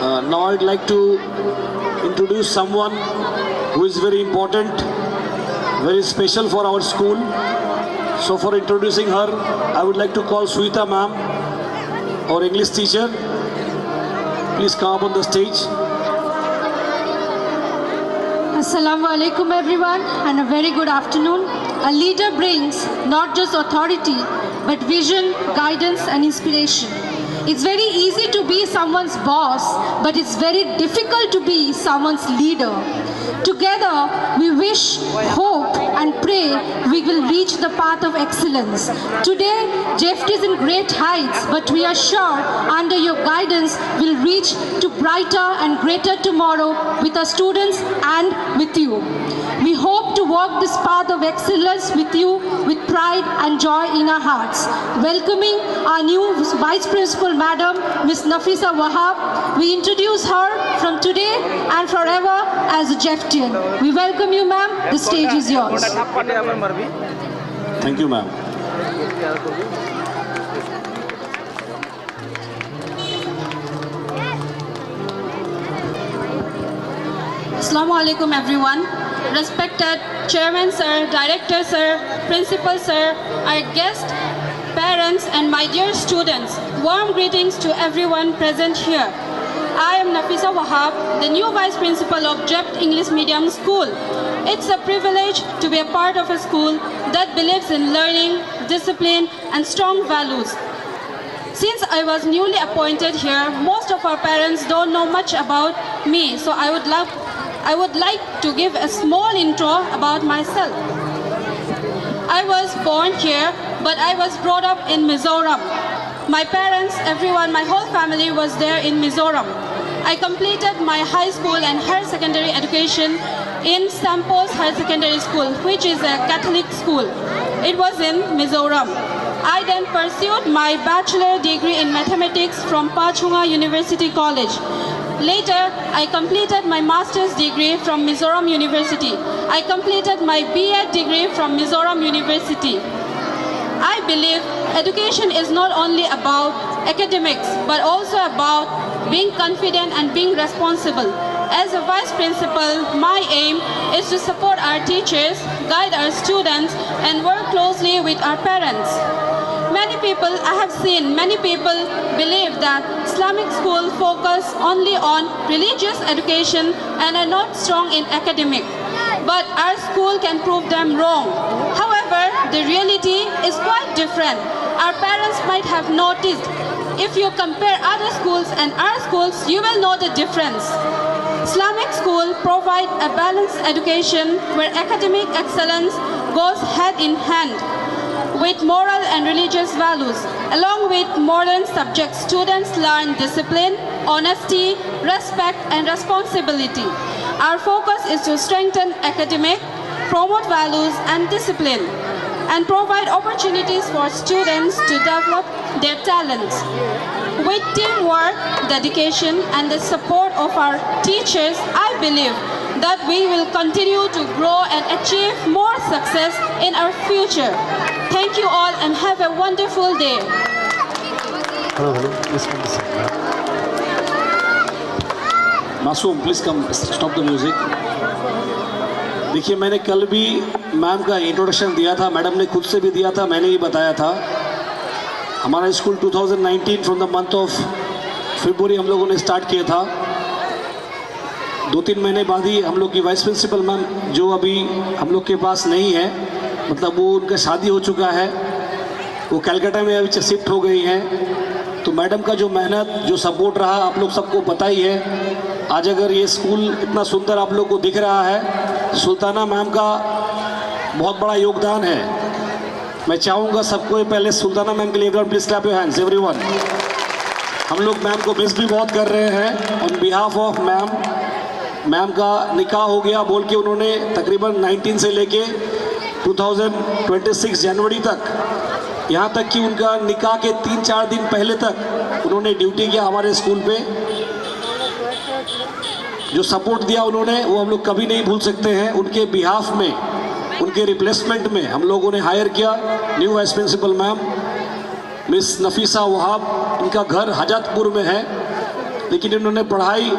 Now I'd like to introduce someone who is very important, very special for our school. So for introducing her, I would like to call Suita ma'am, our English teacher. Please come up on the stage. Assalamu alaikum everyone, and a very good afternoon. A leader brings not just authority but vision, guidance and inspiration. It's very easy to be someone's boss, but it's very difficult to be someone's leader. Together we wish, hope and pray we will reach the path of excellence. Today JFT is in great heights, but we are sure under your guidance we'll reach to brighter and greater tomorrow with our students and with you. We hope to walk this path of excellence with you with pride and joy in our hearts. Welcoming our new Vice Principal Madam, Ms. Nafisa Wahab. We introduce her from today and forever as a JFTian. We welcome you, ma'am. The stage is yours. Thank you, ma'am. Assalamu alaikum everyone. Respected Chairman Sir, Director Sir, Principal Sir, our guests, parents and my dear students, warm greetings to everyone present here. I am Nafisa Wahab, the new Vice Principal of JEPT English Medium School. It's a privilege to be a part of a school that believes in learning, discipline and strong values. Since I was newly appointed here, most of our parents don't know much about me, so I would like to give a small intro about myself. I was born here, but I was brought up in Mizoram. My parents, everyone, my whole family was there in Mizoram. I completed my high school and higher secondary education in Sampos Higher Secondary School, which is a Catholic school. It was in Mizoram. I then pursued my bachelor degree in mathematics from Pachunga University College. Later, I completed my master's degree from Mizoram University. I completed my BEd degree from Mizoram University. I believe education is not only about academics, but also about being confident and being responsible. As a vice principal, my aim is to support our teachers, guide our students, and work closely with our parents. I have seen many people believe that Islamic schools focus only on religious education and are not strong in academic. But our school can prove them wrong. However, the reality is quite different. Our parents might have noticed. If you compare other schools and our schools, you will know the difference. Islamic schools provide a balanced education where academic excellence goes hand in hand with moral and religious values. Along with modern subjects, students learn discipline, honesty, respect, and responsibility. Our focus is to strengthen academic, promote values and discipline, and provide opportunities for students to develop their talents. With teamwork, dedication, and the support of our teachers, I believe that we will continue to grow and achieve more success in our future. Thank you all and have a wonderful day. मासूम, please come, stop the music. देखिए, मैंने कल भी ma'am का introduction दिया था, madam ने खुद से भी दिया था, मैंने भी बताया था। हमारा school 2019 from the month of February हम लोगों ने स्टार्ट किया था। 2-3 महीने बाद ही हम लोग की वाइस प्रिंसिपल मैम, जो अभी हम लोग के पास नहीं है, मतलब वो उनका शादी हो चुका है, वो कलकत्ता में अभी शिफ्ट हो गई हैं। तो मैडम का जो मेहनत, जो सपोर्ट रहा, आप लोग सबको पता ही है। आज अगर ये स्कूल इतना सुंदर आप लोग को दिख रहा है, सुल्ताना मैम का बहुत बड़ा योगदान है। मैं चाहूँगा सबको पहले सुल्ताना मैम के लिए please clap your hands everyone. हम लोग मैम को मिस भी बहुत कर रहे हैं। ऑन बिहाफ ऑफ मैम का निकाह हो गया बोल के उन्होंने तकरीबन 19 से लेके 2026 जनवरी तक, यहाँ तक कि उनका निकाह के 3-4 दिन पहले तक उन्होंने ड्यूटी किया हमारे स्कूल पे। जो सपोर्ट दिया उन्होंने, वो हम लोग कभी नहीं भूल सकते हैं। उनके बिहाफ में, उनके रिप्लेसमेंट में हम लोगों ने हायर किया new vice principal ma'am miss Nafisa Wahab. उनका घर हजरतपुर में है लेकिन इन्होंने पढ़ाई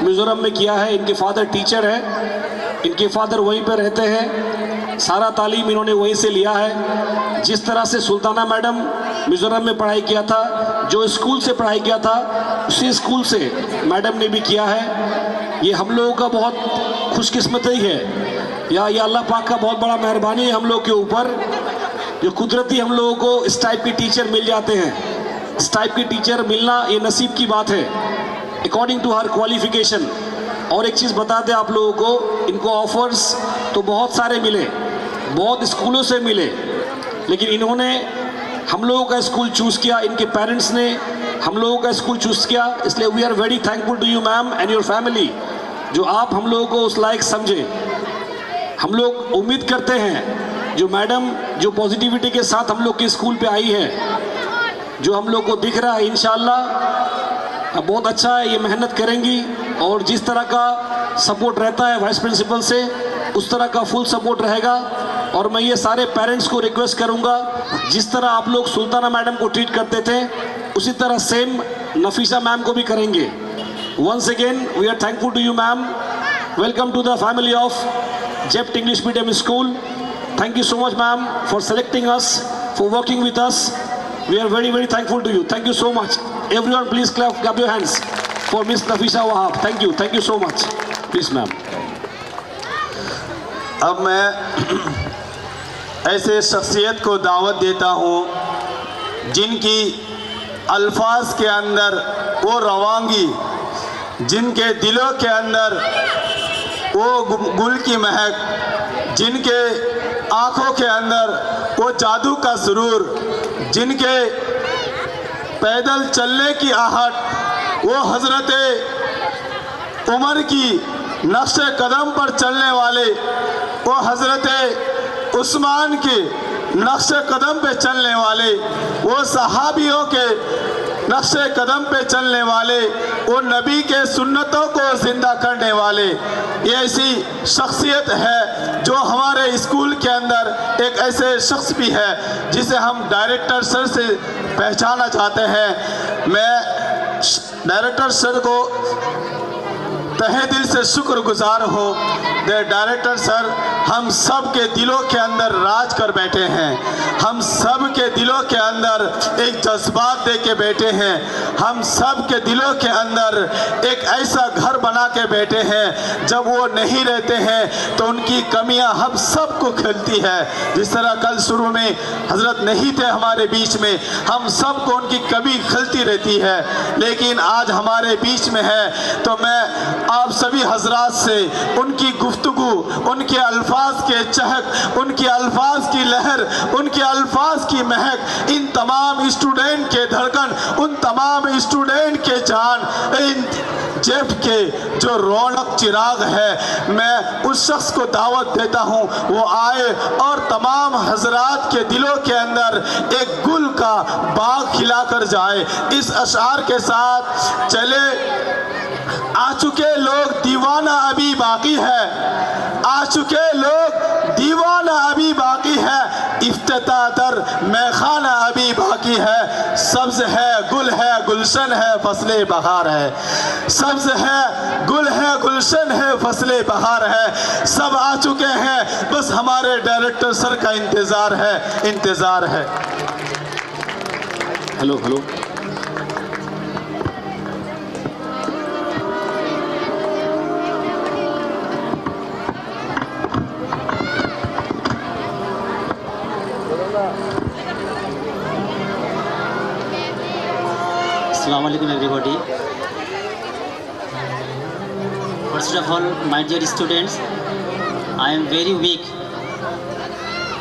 मिज़ोरम में किया है। इनके फादर टीचर हैं, इनके फादर वहीं पर रहते हैं, सारा तालीम इन्होंने वहीं से लिया है। जिस तरह से सुल्ताना मैडम मिज़ोरम में पढ़ाई किया था, जो स्कूल से पढ़ाई किया था, उसी स्कूल से मैडम ने भी किया है। ये हम लोगों का बहुत खुशकिस्मती है, या ये अल्लाह पाक का बहुत बड़ा मेहरबानी है हम लोग के ऊपर, जो कुदरती हम लोगों को इस टाइप के टीचर मिल जाते हैं। इस टाइप के टीचर मिलना ये नसीब की बात है, अकॉर्डिंग टू हर क्वालिफिकेशन। और एक चीज़ बता दें आप लोगों को, इनको ऑफर्स तो बहुत सारे मिले, बहुत स्कूलों से मिले, लेकिन इन्होंने हम लोगों का स्कूल चूज़ किया, इनके पेरेंट्स ने हम लोगों का स्कूल चूज़ किया। इसलिए we are very thankful to you ma'am and your family, जो आप हम लोगों को उस लायक समझे। हम लोग उम्मीद करते हैं जो मैडम जो पॉजिटिविटी के साथ हम लोग के स्कूल पे आई है, जो हम लोग को दिख रहा है, इंशाल्लाह बहुत अच्छा है, ये मेहनत करेंगी। और जिस तरह का सपोर्ट रहता है वाइस प्रिंसिपल से, उस तरह का फुल सपोर्ट रहेगा। और मैं ये सारे पेरेंट्स को रिक्वेस्ट करूंगा, जिस तरह आप लोग सुल्ताना मैडम को ट्रीट करते थे, उसी तरह सेम नफीसा मैम को भी करेंगे। Once again we are thankful to you ma'am. Welcome to the family of जेप्ट English medium school. Thank you so much ma'am for selecting us, for working with us. We are very very thankful to you. Thank you so much. Everyone please clap your hands for Miss Nafisa Wahab. Thank you so much. Please ma'am. अब मैं ऐसे शख्सियत को दावत देता हूँ जिनकी अल्फाज के अंदर वो रवांगी, जिनके दिलों के अंदर वो गुल की महक, जिनके आँखों के अंदर वो जादू का सुरूर, जिनके पैदल चलने की आहट, वो हज़रत उमर की नक्शे कदम पर चलने वाले, वो हज़रत उस्मान के नक्शे कदम पे चलने वाले, वो सहाबियों के नक्शे कदम पे चलने वाले, वो नबी के सुन्नतों को ज़िंदा करने वाले, ये ऐसी शख्सियत है जो हमारे स्कूल के अंदर एक ऐसे शख्स भी है जिसे हम डायरेक्टर सर से पहचाना चाहते हैं। मैं डायरेक्टर सर को तहे दिल से शुक्रगुजार हो। डायरेक्टर सर हम सब के दिलों के अंदर राज कर बैठे हैं, हम सब के दिलों के अंदर एक जज्बात दे के बैठे हैं, हम सब के दिलों के अंदर एक ऐसा घर बना के बैठे हैं, जब वो नहीं रहते हैं तो उनकी कमियां हम सबको खलती है। जिस तरह कल शुरू में हजरत नहीं थे हमारे बीच में, हम सबको उनकी कमी खलती रहती है, लेकिन आज हमारे बीच में है। तो मैं आप सभी हजरात से उनकी गुफ्तगू, उनके अल्फाज के चहक, उनके अल्फाज की लहर, उनके अल्फाज की महक, इन तमाम स्टूडेंट के धड़कन, उन तमाम स्टूडेंट के जान, इन जेफ्ट के जो रौनक चिराग है, मैं उस शख्स को दावत देता हूँ वो आए और तमाम हजरात के दिलों के अंदर एक गुल का बाग खिला कर जाए। इस अशार के साथ चले। आ चुके लोग दीवाना अभी बाकी है, आ चुके लोग दीवाना अभी बाकी है, इफ्तिता दर मैखाना अभी बाकी है। सब्ज है गुल है गुलशन है फसले बहार है, सब्ज है गुल है गुलशन है फसले बहार है। सब आ चुके हैं, बस हमारे डायरेक्टर सर का इंतज़ार है, इंतज़ार है। Hello hello Assalamualaikum everybody. First of all, my dear students, I am very weak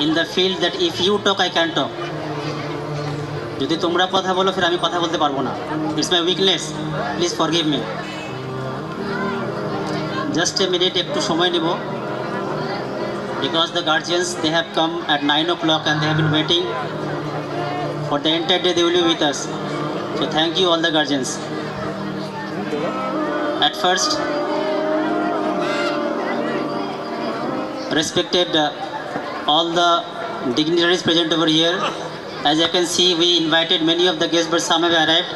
in the field that if you talk I can talk. যদি তোমরা কথা বলো ফির আমি কথা বলতে পারবো না। It's my weakness. Please forgive me. Just a minute, একটু সময় নেব, because the guardians they have come at 9 o'clock and they have been waiting for the entire day. They will be with us. So thank you all the guardians. At first, respected all the dignitaries present over here. As you can see, we invited many of the guests, but some have arrived.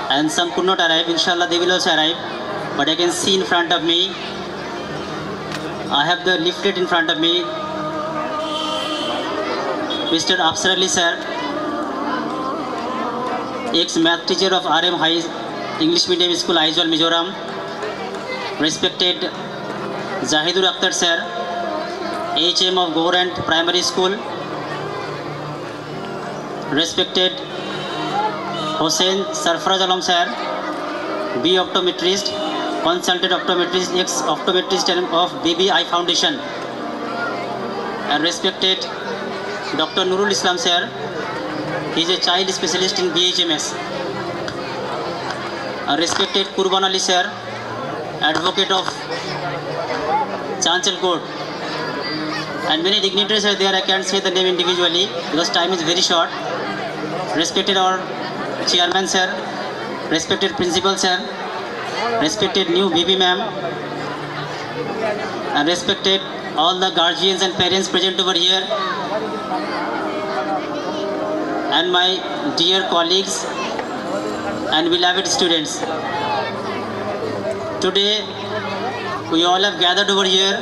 and some could not arrive. Inshallah, they will also arrive. But I can see in front of me, I have the leaflet in front of me. Mr. Afsar Ali sir, ex-math teacher of RM High English Medium School, Aizawl, Mizoram. Respected Zahidur Akhtar sir, HM of Government Primary School. Respected Hossein Sarfaraz Alam sir, B optometrist, consultant optometrist, ex-optometrist of BBI Foundation. And respected Dr. Nurul Islam sir, he is a child specialist in BHMS. And respected Kurban Ali sir, advocate of Chanchal Court. And many dignitaries are there, I can't say the name individually because time is very short. Respected our chairman sir, respected principal sir, respected new BB ma'am, and respected all the guardians and parents present over here, and my dear colleagues and beloved students. Today we all have gathered over here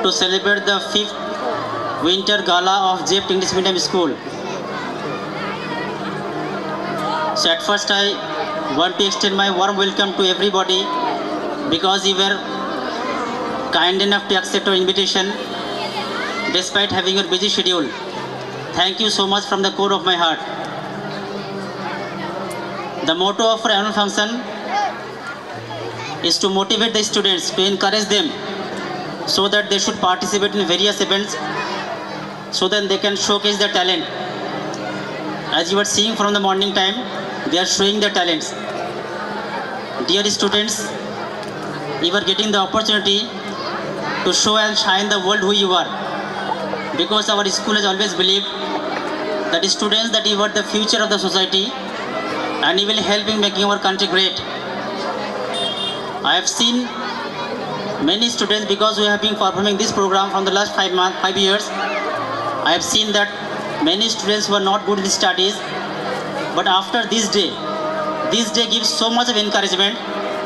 to celebrate the 5th winter gala of JEPT English Medium School. So at first I want to extend my warm welcome to everybody because you were kind enough to accept our invitation despite having your busy schedule. Thank you so much from the core of my heart. The motto of our annual function is to motivate the students, to encourage them so that they should participate in various events so that they can showcase their talent. As you are seeing from the morning time, they are showing their talents. Dear students, you are getting the opportunity to show and shine the world who you are, because our school has always believed that students, that you are the future of the society and you will help in making our country great. I have seen many students, because we have been performing this program from the last 5 years. I have seen that many students were not good in studies, but after this day gives so much of encouragement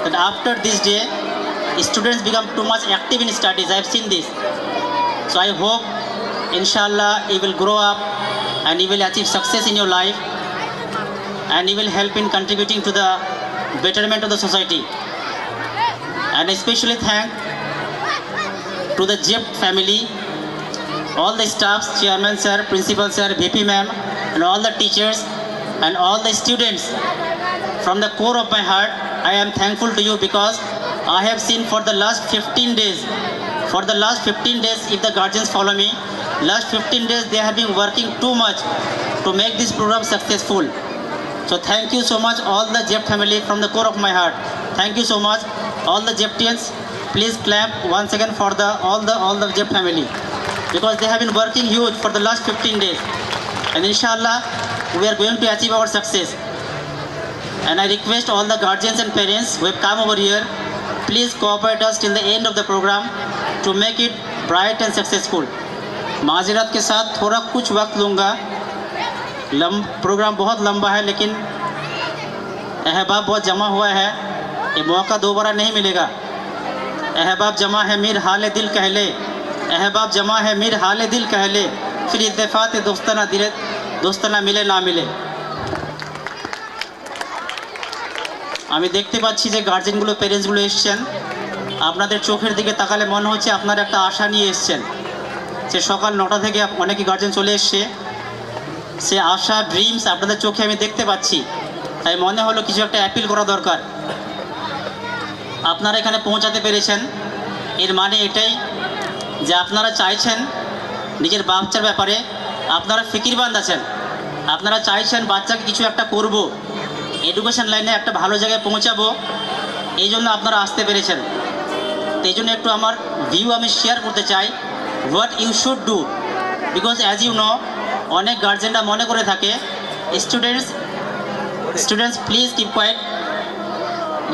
that after this day students become too much active in studies. I have seen this. So I hope inshallah you will grow up and you will achieve success in your life and you will help in contributing to the betterment of the society. And especially thank to the JEPT family, all the staffs, chairman sir, principal sir, VP ma'am, and all the teachers and all the students. From the core of my heart, I am thankful to you because I have seen for the last 15 days, if the guardians follow me, last 15 days they have been working too much to make this program successful. So thank you so much all the JEPT family from the core of my heart. Thank you so much all the JEPTians. Please clap once again for all the JEPT family, because they have been working huge for the last 15 days. And inshallah we are going to achieve our success. And I request all the guardians and parents who have come over here, please cooperate us till the end of the program to make it bright and successful. माज़रत के साथ थोड़ा कुछ वक्त लूँगा, programme बहुत लंबा है लेकिन अहबाब बहुत जमा हुआ है, ये मौका दोबारा नहीं मिलेगा। अहबाब जमा है मीर हाल दिल कह ले, अहबाब जमा है मीर हाल दिल कह ले, फिर इत्तेफाक दोस्ताना मिले ना मिले। আমি দেখতে পাচ্ছি যে গার্জেনগুলো, প্যারেন্টসগুলো এসছেন। আপনাদের চোখের দিকে তাকালে মনে হচ্ছে আপনারা একটা আশা নিয়ে এসছেন। সে সকাল 9টা থেকে অনেকে গার্জেন চলে এসছে, সে আশা, ড্রিমস আপনাদের চোখে আমি দেখতে পাচ্ছি। তাই মনে হলো কিছু একটা অ্যাপিল করা দরকার। আপনারা এখানে পৌঁছাতে পেরেছেন, এর মানে এটাই যে আপনারা চাইছেন নিজের বাচ্চার ব্যাপারে, আপনারা ফিকিরবান্দ আছেন, আপনারা চাইছেন বাচ্চাকে কিছু একটা করব, এডুকেশন লাইনে একটা ভালো জায়গায় পৌঁছাবো, এই জন্য আপনারা আসতে পেরেছেন। তো এই জন্য একটু আমার ভিউ আমি শেয়ার করতে চাই, what you should do, because as you know অনেক গার্জেনরা মনে করে থাকে students please keep quiet,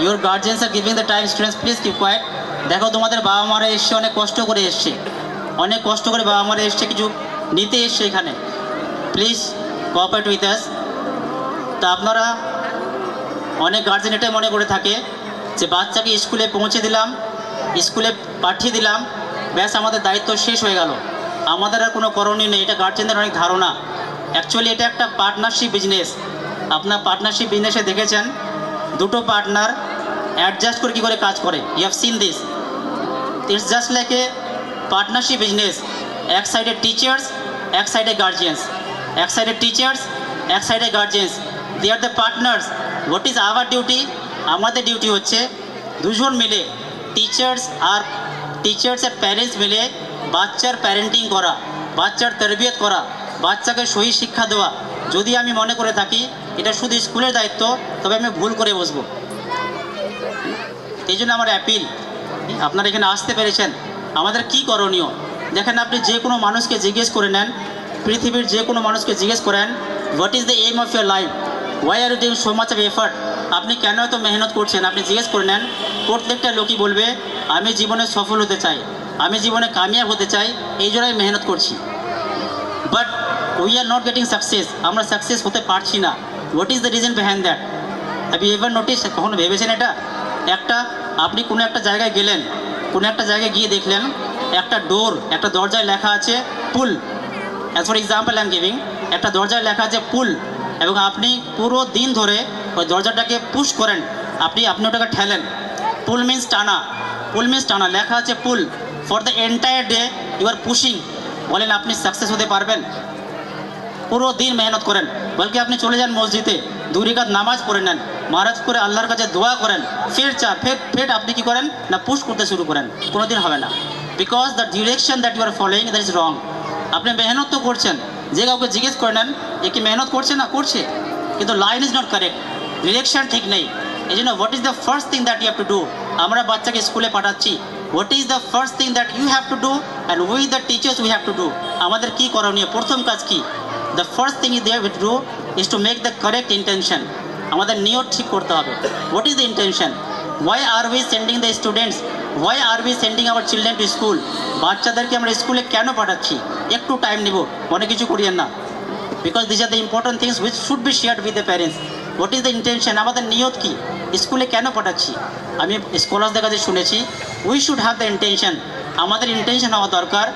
your guardians are giving the time, students please keep quiet. দেখো তোমাদের বাবা মারা এসছে, অনেক কষ্ট করে এসছে, অনেক কষ্ট করে বাবা মারা এসছে, কিছু নিতে এসছে এখানে, প্লিজ কোঅপারেট উইথ আস। তা আপনারা অনেক গার্জেন এটাই মনে করে থাকে যে বাচ্চাকে স্কুলে পৌঁছে দিলাম, স্কুলে পাঠিয়ে দিলাম, ব্যাস আমাদের দায়িত্ব শেষ হয়ে গেল, আমাদের আর কোনো করণীয় নেই। এটা গার্জেনদের অনেক ধারণা। অ্যাকচুয়ালি এটা একটা পার্টনারশিপ বিজনেস। আপনার পার্টনারশিপ বিজনেসে দেখেছেন দুটো পার্টনার অ্যাডজাস্ট করে কী করে কাজ করে। You have seen this. It's just like a partnership business. এক সাইডে টিচার্স, এক সাইডে গার্জিয়ানস, এক সাইডে টিচার্স, এক সাইডে guardians, they are the partners. What is our duty? আমাদের ডিউটি হচ্ছে দুজন মিলে, টিচার্স আর প্যারেন্টস মিলে বাচ্চার প্যারেন্টিং করা, বাচ্চার তরবিয়ত করা, বাচ্চাকে সহি শিক্ষা দেওয়া। যদি আমি মনে করে থাকি এটা শুধু স্কুলের দায়িত্ব, তবে আমি ভুল করে বসবো। এই জন্য আমার অ্যাপিল, আপনারা এখানে আসতে পেরেছেন, আমাদের কি করণীয়? দেখেন, আপনি যে কোনো মানুষকে জিজ্ঞেস করে নেন, পৃথিবীর যে কোনো মানুষকে জিজ্ঞেস করেন what is the aim of your life, why are you doing so much of effort, আপনি কেন এত মেহনত করছেন, আপনি জিজ্ঞেস করে নেন, প্রত্যেকটা লোকই বলবে আমি জীবনে সফল হতে চাই, আমি জীবনে কামিয়াব হতে চাই, এই জন্যই মেহনত করছি। But we are not getting success, আমরা সাকসেস হতে পারছি না। What is the reason behind that? Have you ever notice? কখনো ভেবেছেন এটা? আপনি কোনো একটা জায়গায় গেলেন, কোনো একটা জায়গায় গিয়ে দেখলেন একটা দরজায় লেখা আছে pull, as for example I am giving, একটা দরজায় লেখা আছে পুল, এবং আপনি পুরো দিন ধরে ওই দরজাটাকে পুশ করেন, আপনি ওটাকে ঠেলেন। পুল মিন্স টানা, লেখা আছে pull. For the entire day you are pushing. বলেন আপনি সাকসেস হতে পারবেন? পুরো দিন মেহনত করেন, বলকি আপনি চলে যান মসজিদে, 2 রাকাত নামাজ পড়ে নেন, মারাজ করে আল্লাহর কাছে দোয়া করেন, ফের আপনি কি করেন না, পুশ করতে শুরু করেন, কোনোদিন হবে না। Because the direction that you are following that is wrong. আপনি মেহনত তো করছেন, যে কাউকে জিজ্ঞেস করে নেন এ কি মেহনত করছে না করছে, কিন্তু line is not correct, direction ঠিক নেই। এই জন্য what is the first thing that you have to do? আমরা বাচ্চাকে স্কুলে পাঠাচ্ছি, what is the first thing that you have to do and we the teachers we have to do? আমাদের কী করণীয়? প্রথম কাজ কি? The first thing is there we do is to make the correct intention. আমাদের নিয়ত ঠিক করতে হবে। What is the intention? Why are we sending the students, why are we sending our children to school? বাচ্চাদেরকে আমরা স্কুলে কেন পাঠাচ্ছি? একটু টাইম নেব, অনেক কিছু করিয়েন না। Because this are the important things which should be shared with the parents. What is the intention? আমাদের নিয়ত কি? স্কুলে কেন পাঠাচ্ছি? আমি স্কলারদের কাছে শুনেছি we should have the intention. আমাদের ইন্টেনশন হওয়া দরকার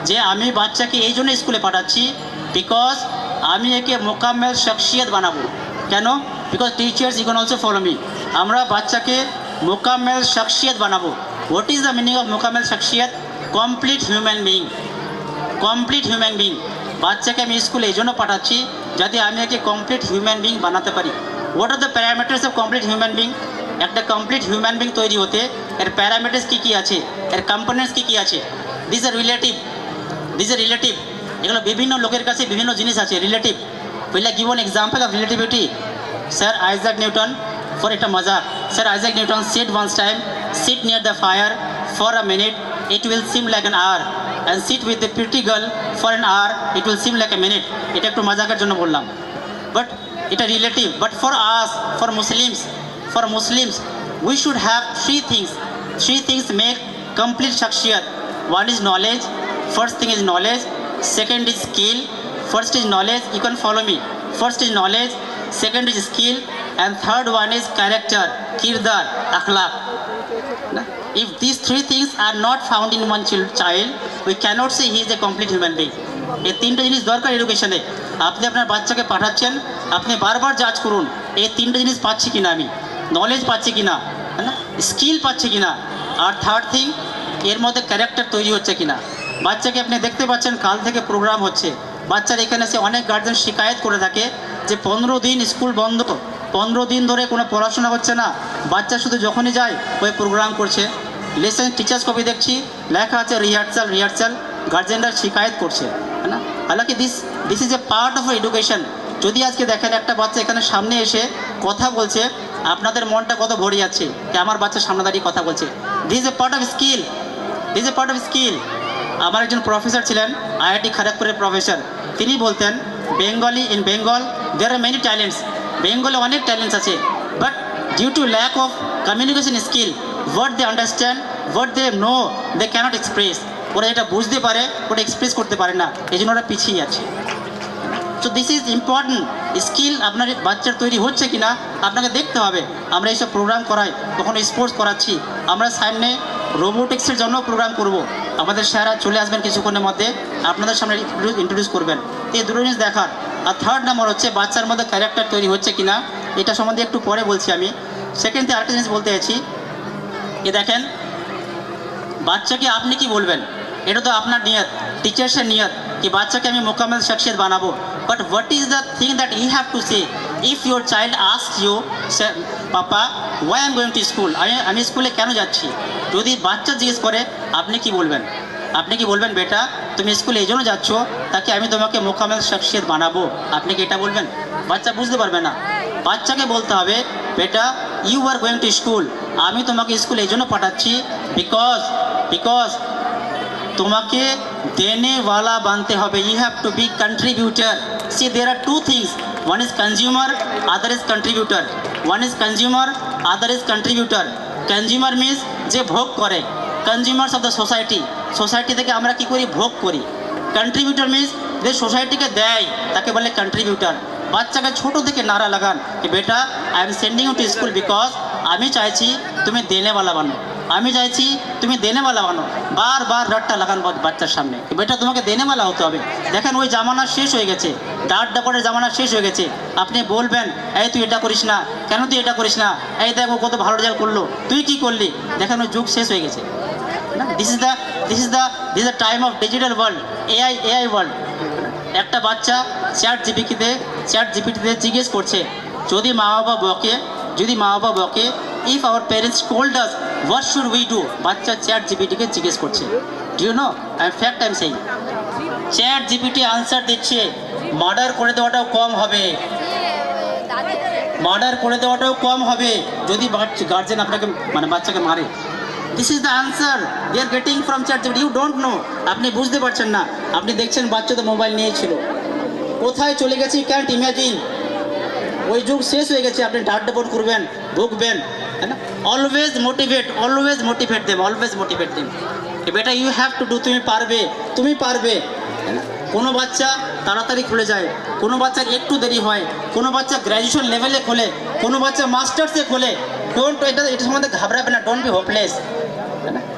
যে আমি বাচ্চাকে এই জন্য স্কুলে পাঠাচ্ছি বিকজ আমি একে মোকাম্মেল শখসিয়ত বানাবো। কেন? Because teachers you can also follow me. আমরা বাচ্চাকে মোকাম্মেল শখসিয়ত বানাবো। What is the meaning of মোকাম্মেল শখসিয়ত? Complete human being. Complete human being. বাচ্চাকে আমি স্কুলে এই জন্য পাঠাচ্ছি যাতে আমি একে কমপ্লিট হিউম্যান বিং বানাতে পারি। What are the parameters of complete human being? একটা কমপ্লিট হিউম্যান বিং তৈরি হতে এর প্যারামিটার্স কী কী আছে, এর কম্পোনেন্টস কী কী আছে? This are relative. এগুলো বিভিন্ন লোকের কাছে বিভিন্ন জিনিস আছে, relative. Will I give an example of relativity? Sir Isaac Newton, for একটা মজাক, sir Isaac Newton said once time, sit near the fire for a minute, it will seem like an hour, and sit with the pretty girl for an hour, it will seem like a minute. এটা একটু মজাকের জন্য বললাম, but এটা relative. But for us, for Muslims we should have three things make complete shakhsiyat. One is knowledge. First thing is knowledge. Second is skill. First is knowledge, you can follow me. First is knowledge, second is skill, and third one is character, kirdar, akhlaq. If these 3 things are not found in one child, we cannot say he is a complete human being. এই 3টে জিনিস দরকার এডুকেশনে। আপনি আপনার বাচ্চাকে পাঠাচ্ছেন, আপনি বারবার জাজ করুন এই 3টে জিনিস পাচ্ছি কিনা, আমি নলেজ পাচ্ছি কিনা, স্কিল পাচ্ছি কিনা, আর থার্ড থিং এর মধ্যে ক্যারেক্টার তৈরি হচ্ছে কিনা। বাচ্চাকে আপনি দেখতে পাচ্ছেন কাল থেকে প্রোগ্রাম হচ্ছে, বাচ্চার এখানে এসে অনেক গার্জেন শিকায়ত করে থাকে যে 15 দিন স্কুল বন্ধ, 15 দিন ধরে কোনো পড়াশোনা হচ্ছে না, বাচ্চা শুধু যখনই যায় ওই প্রোগ্রাম করছে। লেসন টিচার্স কপি দেখছি লেখা আছে রিহার্সাল, গার্জেনরা শিকায়ত করছে, হ্যাঁ না। হালাকি this is a part of education. যদি আজকে দেখেন একটা বাচ্চা এখানে সামনে এসে কথা বলছে, আপনাদের মনটা কত ভরে যাচ্ছে যে আমার বাচ্চা সামনে দাঁড়িয়ে কথা বলছে। This is a part of skill. আমার একজন প্রফেসর ছিলেন, IIT খড়গপুরের প্রফেসর, তিনি বলতেন in Bengal there are many talents, বেঙ্গলে অনেক ট্যালেন্টস আছে, but due to lack of communication skill, what they understand, what they know, they can't express. ওরা যেটা বুঝতে পারে ওটা এক্সপ্রেস করতে পারে না, এই জন্য ওরা পিছিয়ে আছে। So this is important skill আপনার বাচ্চার তৈরি হচ্ছে কি না আপনাকে দেখতে হবে। আমরা এইসব প্রোগ্রাম করাই, কখনো স্পোর্টস করাচ্ছি, আমরা সামনে রোবোটিক্সের জন্য প্রোগ্রাম করব। আমাদের স্যাররা চলে আসবেন কিছুক্ষণের মধ্যে, আপনাদের সামনে ইন্ট্রোডিউস করবেন। এই দুটো জিনিস দেখার। আর থার্ড নাম্বার হচ্ছে বাচ্চার মধ্যে ক্যারেক্টার তৈরি হচ্ছে কি না, এটা সম্বন্ধে একটু পরে বলছি আমি। সেকেন্ডে আরেকটা জিনিস বলতে চাইছি, এ দেখেন বাচ্চাকে আপনি কি বলবেন, এটা তো আপনার নিয়ত, টিচার্সের নিয়ত कि বাচ্চাকে আমি মোকাম্মেল শখসিয়ত বানাবো। But what is the thing that you have to say if your child ask you papa why I am going to school, আমি স্কুলে কেন যাচ্ছি, যদি বাচ্চা জিজ্ঞেস করে আপনি কি বলবেন? আপনি কি বলবেন বেটা তুমি স্কুলে এই জন্য যাচ্ছ তাকে আমি তোমাকে মোকাম্মেল শখসিয়ত বানাবো, আপনি কি এটা বলবেন? বাচ্চা বুঝতে পারবে না। বাচ্চাকে বলতে হবে বেটা you are going to school, আমি তোমাকে স্কুলে এই জন্য পাঠাচ্ছি বিকজ তোমাকে देने वाला बनते হবে। You have to be contributor. See, there are two things. One is consumer, other is contributor. One is consumer, other is contributor. Consumer means যে ভোগ করে, consumers of the society. Society থেকে আমরা কি করি? ভোগ করি। Contributor means যে সোসাইটিকে দেয় তাকে বলে contributor. বাচ্চাকে ছোট থেকে নারা লাগান कि बेटा I am sending you to school because আমি চাইছি তুমি দেনেওয়ালা বানো, আমি চাইছি তুমি দেনেওয়ালা বানো। বারবার রটটা লাগান বাচ্চার সামনে कि बेटा তোমাকে দেনেওয়ালা হতে হবে। দেখেন ওই জামানা শেষ হয়ে গেছে, ডাট ডাপটের জামানা শেষ হয়ে গেছে। আপনি বলবেন এই তুই এটা করিস না, কেন তুই এটা করিস না, এই দেখো কত ভালো রেজাল্ট করলো, তুই কি করলি? দেখেন ওই যুগ শেষ হয়ে গেছে না। This is the time of digital world, AI world. একটা বাচ্চা চ্যাট জিপিটিতে জিজ্ঞেস করছে, যদি মা বাবা বকে if our parents told us what should we do, বাচ্চা চ্যাট জিপিটিকে জিজ্ঞেস করছে। Do you know fact I am saying, chat GPT answer দিচ্ছে মার্ডার করে দেওয়াটাও কম হবে যদি গার্জেন আপনাকে মানে বাচ্চাকে মারে। This is the answer they are getting from chat GPT. You don't know, আপনি বুঝতে পারছেন না। আপনি দেখছেন বাচ্চা তো মোবাইল নিয়েছিল, কোথায় চলে গেছে ইউ ক্যান্ট ইমাজিন। ওই যুগ শেষ হয়ে গেছে। আপনি ডাট ডাপট করবেন, ভুগবেন, है ना। অলওয়েজ মোটিভেট দেম বেটা ইউ হ্যাভ টু ডু, তুমি পারবে, है ना। কোনো বাচ্চা তাড়াতাড়ি খুলে যায়, কোনো বাচ্চার একটু দেরি হয়, কোনো বাচ্চা গ্র্যাজুয়েশন লেভেলে খোলে, কোনো বাচ্চা মাস্টার্সে খোলে। এটা সম্বন্ধে ঘাবড়াবে না, ডোন্ট বি হোপলেস।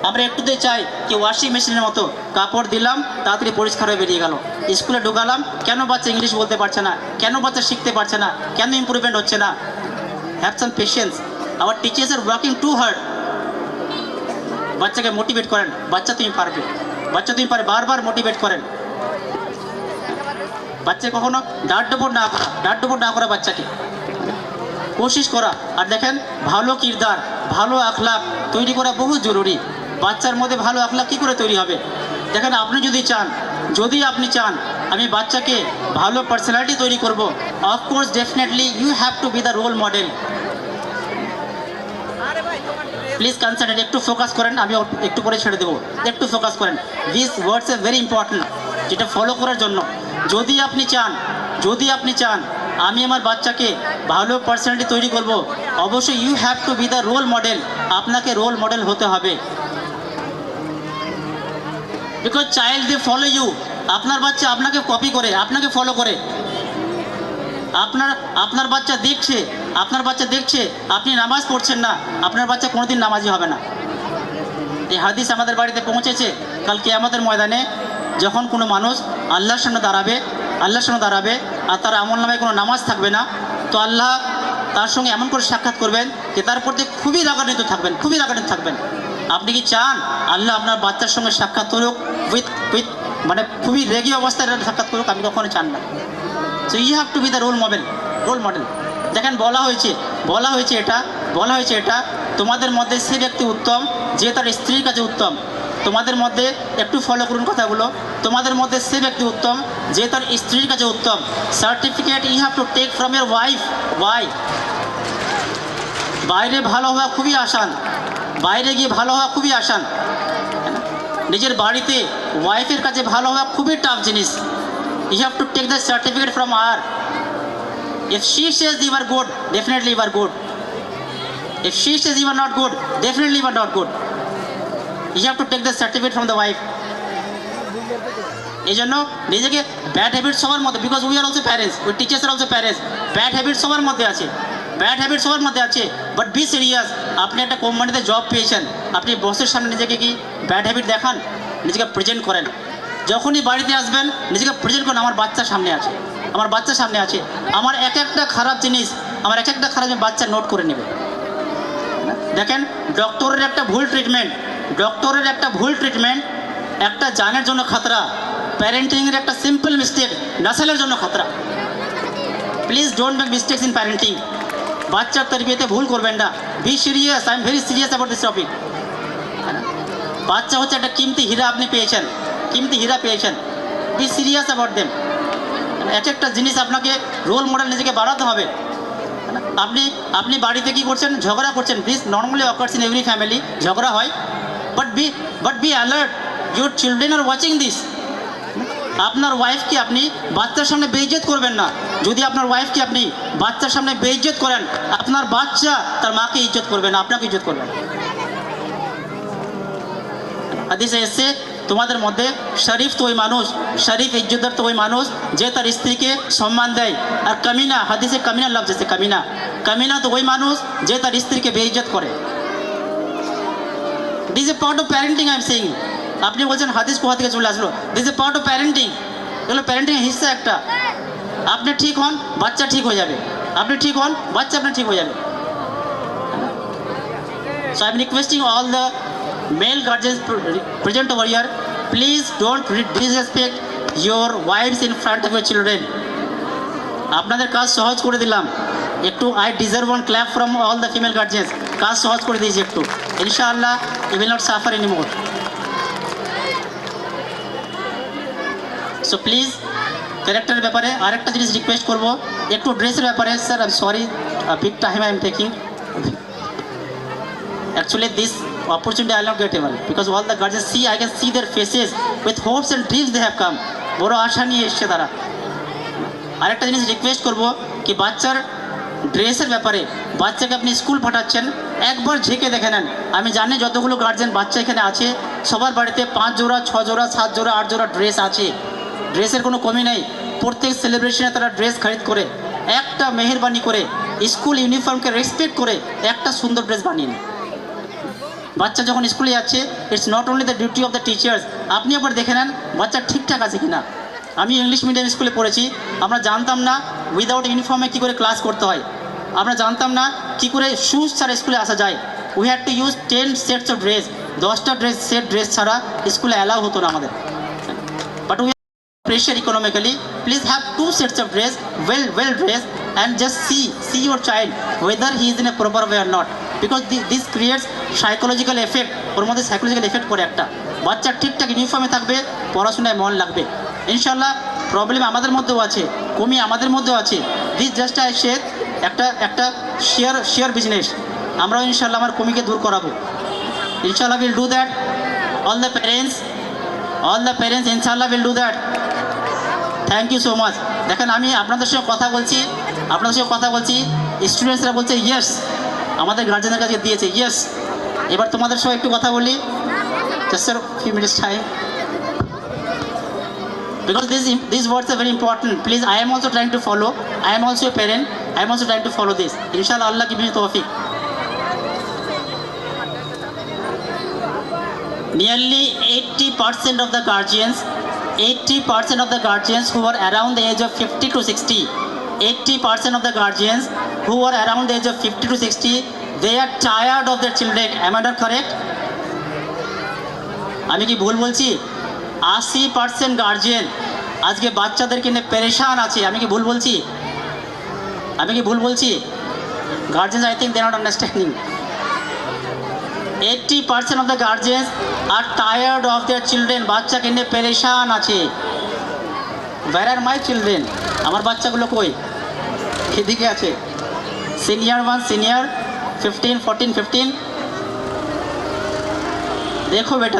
আমরা একটুতে চাই কি ওয়াশিং মেশিনের মতো কাপড় দিলাম তাড়াতাড়ি পরিষ্কার হয়ে বেরিয়ে গেল। স্কুলে ঢোকালাম, কেন বাচ্চা ইংলিশ বলতে পারছে না, কেন বাচ্চা শিখতে পারছে না, কেন ইম্প্রুভমেন্ট হচ্ছে না? Have some patience, our teachers are working too hard. বাচ্চাকে মোটিভেট করেন, বাচ্চা তুমি পারবে, বারবার মোটিভেট করেন। বাচ্চা কখনো ডাট ডপট না করা বাচ্চাকে কোশিশ করা। আর দেখেন ভালো কিরদার, ভালো আখলাক তৈরি করা বহু জরুরি। বাচ্চার মধ্যে ভালো আখলাক কী করে তৈরি হবে? দেখেন যদি আপনি চান আমি বাচ্চাকে ভালো পার্সোনালিটি তৈরি করব, of course definitely you have to be the role model. Please concentrate, একটু ফোকাস করেন, আমি একটু পরে ছেড়ে দেবো, একটু ফোকাস করেন। This words a very important, যেটা ফলো করার জন্য। যদি আপনি চান আমি আমার বাচ্চাকে ভালো পার্সোনালিটি তৈরি করব, অবশ্যই you have to be the role model. আপনাকে রোল মডেল হতে হবে, because child they follow you. আপনার বাচ্চা আপনাকে কপি করে, আপনাকে ফলো করে। আপনার বাচ্চা দেখছে আপনি নামাজ পড়ছেন না, আপনার বাচ্চা কোনোদিন নামাজি হবে না। এই হাদিস আমাদের বাড়িতে পৌঁছেছে। কাল কিয়ামতের ময়দানে যখন কোনো মানুষ আল্লাহর সামনে দাঁড়াবে আর তার আমলনামায় কোনো নামাজ থাকবে না, তো আল্লাহ তার সঙ্গে এমন করে সাক্ষাৎ করবেন যে তার প্রতি খুবই রাগান্বিত থাকবেন। আপনি কি চান আল্লাহ আপনার বাচ্চার সঙ্গে সাক্ষাৎ করুক উইথ মানে খুবই রেগি অবস্থায় সাক্ষাৎ করুক? আমি কখনো চান না। So you have to be the role model. দেখেন বলা হয়েছে এটা তোমাদের মধ্যে সে ব্যক্তি উত্তম যে তার স্ত্রীর কাছে উত্তম। তোমাদের মধ্যে একটু ফলো করুন কথাগুলো। তোমাদের মধ্যে সে ব্যক্তি উত্তম যে তার স্ত্রীর কাছে উত্তম। Certificate you have to take from your wife. বাইরে ভালো হওয়া খুবই আসান, বাইরে গিয়ে ভালো হওয়া খুবই আসান। নিজের বাড়িতে ওয়াইফের কাছে ভালো হওয়া খুবই টাফ জিনিস। You have to take the certificate from her. If she says you are good, definitely you are good. If she says you are not good, definitely you are not good. You have to take the certificate from the wife. এই জন্য নিজেকে bad habit সবার মধ্যে, because we are also parents, we teachers are also parents, bad habit সবার মধ্যে আছে, bad habit সবার মধ্যে আছে। বাট বি সিরিয়াস, আপনি একটা কোম্পানিতে জব পেয়েছেন, আপনি বসের সামনে নিজেকে কি ব্যাড হ্যাবিট দেখান, নিজেকে প্রেজেন্ট করেন। যখনই বাড়িতে আসবেন নিজেকে প্রেজেন্ট করেন, আমার বাচ্চা সামনে আছে, আমার বাচ্চা সামনে আছে, আমার এক একটা খারাপ জিনিস, আমার এক একটা খারাপ জিনিস বাচ্চা নোট করে নেবে। দেখেন ডক্টরের একটা ভুল ট্রিটমেন্ট, ডক্টরের একটা ভুল ট্রিটমেন্ট একটা জানের জন্য খাতরা, প্যারেন্টিংয়ের একটা সিম্পল মিস্টেক নাসলের জন্য খাতরা। Please don't make mistakes in parenting. বাচ্চার তরবিয়তে ভুল করবেন না। Be serious, I am very serious about this topic. বাচ্চা হচ্ছে একটা কিমতি হীরা, আপনি পেয়েছেন, কিমতি হীরা পেয়েছেন, বি সিরিয়াস অ্যাবাউট দেম। এক একটা জিনিস আপনাকে রোল মডেল নিজেকে বাড়াতে হবে। আপনি আপনি বাড়িতে কি করছেন, ঝগড়া করছেন, this normally occurs in every family, ঝগড়া হয়, but be alert, your children are watching this. আপনার ওয়াইফকে আপনি বাচ্চার সামনে বেইজ্জত করবেন না। যদি আপনার ওয়াইফকে আপনি বাচ্চার সামনে বেইজ্জত করেন, আপনার বাচ্চা তার মাকে ইজ্জত করবে না, আপনাকে ইজ্জত করবে না। হাদিসে এসে তোমাদের মধ্যে শরীফ তো ওই মানুষ, শরীফ ইজ্জতদার তো ওই মানুষ যে তার স্ত্রীকে সম্মান দেয়। আর কামিনা, হাদিসে কামিনা লফজ আছে, কামিনা, কামিনা তো ওই মানুষ যে তার স্ত্রীকে বেইজ্জত করে। This A part of parenting, I am saying. আপনি বলছেন হাদিস কোথা থেকে চলে আসলো, this A part of parenting, এগুলো প্যারেন্টিংয়ের হিস্সা একটা। আপনি ঠিক হন, বাচ্চা ঠিক হয়ে যাবে, আপনি ঠিক হন, বাচ্চা আপনার ঠিক হয়ে যাবে। So I am requesting all the male guardians present over here, please don't disrespect your wives in front of your children. আপনাদের কাজ সহজ করে দিলাম একটু। I deserve one clap from all the female guardians. কাজ সহজ করে দিয়েছি একটু, ইনশাআল্লাহ you will not suffer anymore. So please ক্যারেক্টারের ব্যাপারে আরেকটা জিনিস রিকোয়েস্ট করবো, একটু ড্রেসের ব্যাপারে। Sir I am sorry, big time I am taking. Actually, this opportunity I will not get able because all the guardians see, I can see their faces with hopes and dreams they have come. বড় আশা নিয়ে এসছে তারা। আরেকটা জিনিস request করব কি বাচ্চার ড্রেসের ব্যাপারে, বাচ্চাকে আপনি স্কুল পাঠাচ্ছেন একবার ঝেঁকে দেখে নেন। আমি জানি যতগুলো গার্জেন বাচ্চা এখানে আছে সবার বাড়িতে 5 জোড়া 6 জোড়া 7 জোড়া 8 জোড়া ড্রেস আছে, ড্রেসের কোনো কমি নেই। প্রত্যেক সেলিব্রেশনে তারা ড্রেস খরিদ করে, একটা মেহেরবানি করে, স্কুল ইউনিফর্মকে রেসপেক্ট করে একটা সুন্দর ড্রেস বানিয়ে নেয়। বাচ্চা যখন স্কুলে যাচ্ছে, it's not only the duty of the teachers, আপনি আবার দেখে নেন বাচ্চা ঠিকঠাক আছে কিনা। আমি ইংলিশ মিডিয়াম স্কুলে পড়েছি, আমরা জানতাম না উইদাউট ইউনিফর্মে কী করে ক্লাস করতে হয়, আমরা জানতাম না কী করে শুজ ছাড়া স্কুলে আসা যায়। We had to use 10 sets of dress, 10টা ড্রেস ছাড়া স্কুলে অ্যালাউ হতো না আমাদের। But we pressure economically, please have 2 sets of dress, well dressed, and just see your child whether he is in a proper way or not, because this creates psychological effect, ওর মধ্যে psychological effect পড়ে একটা। বাচ্চা ঠিকঠাক ইউনিফর্মে থাকবে, পড়াশোনায় মন লাগবে ইনশাল্লাহ। প্রবলেম আমাদের মধ্যেও আছে, কমি আমাদের মধ্যেও আছে। দিস জাস্ট আই শেয়ার একটা শেয়ার বিজনেস, আমরাও ইনশাল্লাহ আমার কমিকে দূর করাবো ইনশাল্লাহ। Will do that, all the parents ইনশাল্লাহ will do that. Thank you so much. দেখেন আমি আপনাদের সঙ্গে কথা বলছি, স্টুডেন্টসরা বলছে ইয়েস, আমাদের গার্জেনের কাছে দিয়েছে ইয়েস। এবার তোমাদের সঙ্গে একটু কথা বলি, just sir few minutes time, because these words are very important. Please, I am also trying to follow, I am also a parent, I am also trying to follow this. Inshallah, Allah give me tawfiq. Nearly 80% of the guardians who are around the age of 50 to 60, 80% of the guardians who are around the age of 50 to 60, they are tired of their children. Am I not correct? আমি কি ভুল বলছি? 80% guardian আজকে বাচ্চাদেরকে নিয়ে পেরেশান আছে। আমি কি ভুল বলছি? Guardian, I think they are not understanding. 80% of the guardians are tired of their children. বাচ্চাকে নিয়ে পেরেশান আছে। Where are my children? আমার বাচ্চাগুলো কই? এদিকে আছে। Senior 1, senior 15, 14, 15। देखो बेटा,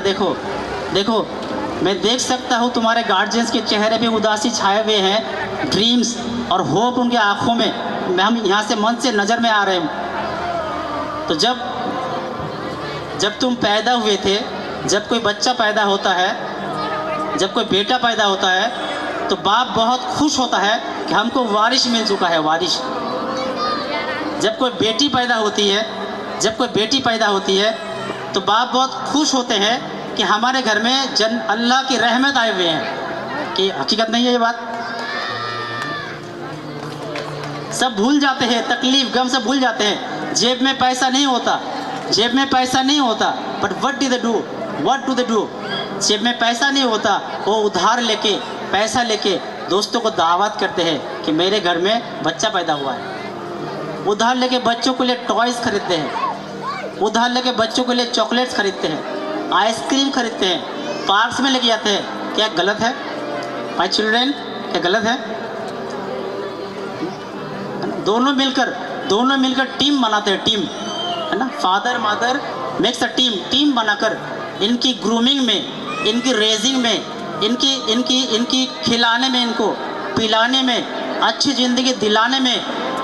देखो मैं देख सकता हूँ तुम्हारे गार्जियंस के चेहरे पे उदासी छाए हुए हैं, ड्रीम्स और होप उनके आँखों में, हम यहाँ से मन से नज़र में आ रहे हैं। तो जब तुम पैदा हुए थे, जब कोई बच्चा पैदा होता है जब कोई बेटा पैदा होता है तो बाप बहुत खुश होता है कि हमको वारिश मिल चुका है, वारिश। जब कोई बेटी पैदा होती है, जब कोई बेटी पैदा होती है तो बाप बहुत खुश होते हैं कि हमारे घर में अल्लाह की रहमत आए हुए हैं। कि हकीकत नहीं है ये बात? सब भूल जाते हैं, तकलीफ गम सब भूल जाते हैं। जेब में पैसा नहीं होता, जेब में पैसा नहीं होता, but what do they do, what do they do? जेब में पैसा नहीं होता, वो उधार लेके, पैसा लेके दोस्तों को दावत करते हैं कि मेरे घर में बच्चा पैदा हुआ है। उधार लेके बच्चों के लिए टॉयज़ खरीदते हैं, उधार लेके बच्चों के लिए चॉकलेट्स खरीदते हैं, आइसक्रीम खरीदते हैं, पार्क्स में लेके जाते हैं। क्या गलत है माय चिल्ड्रेन? क्या गलत है? दोनों मिलकर टीम बनाते हैं, टीम, है ना। Father mother makes a team, team बनाकर इनकी ग्रूमिंग में, इनकी रेजिंग में, इनकी खिलाने में, इनको पिलाने में, अच्छी ज़िंदगी दिलाने में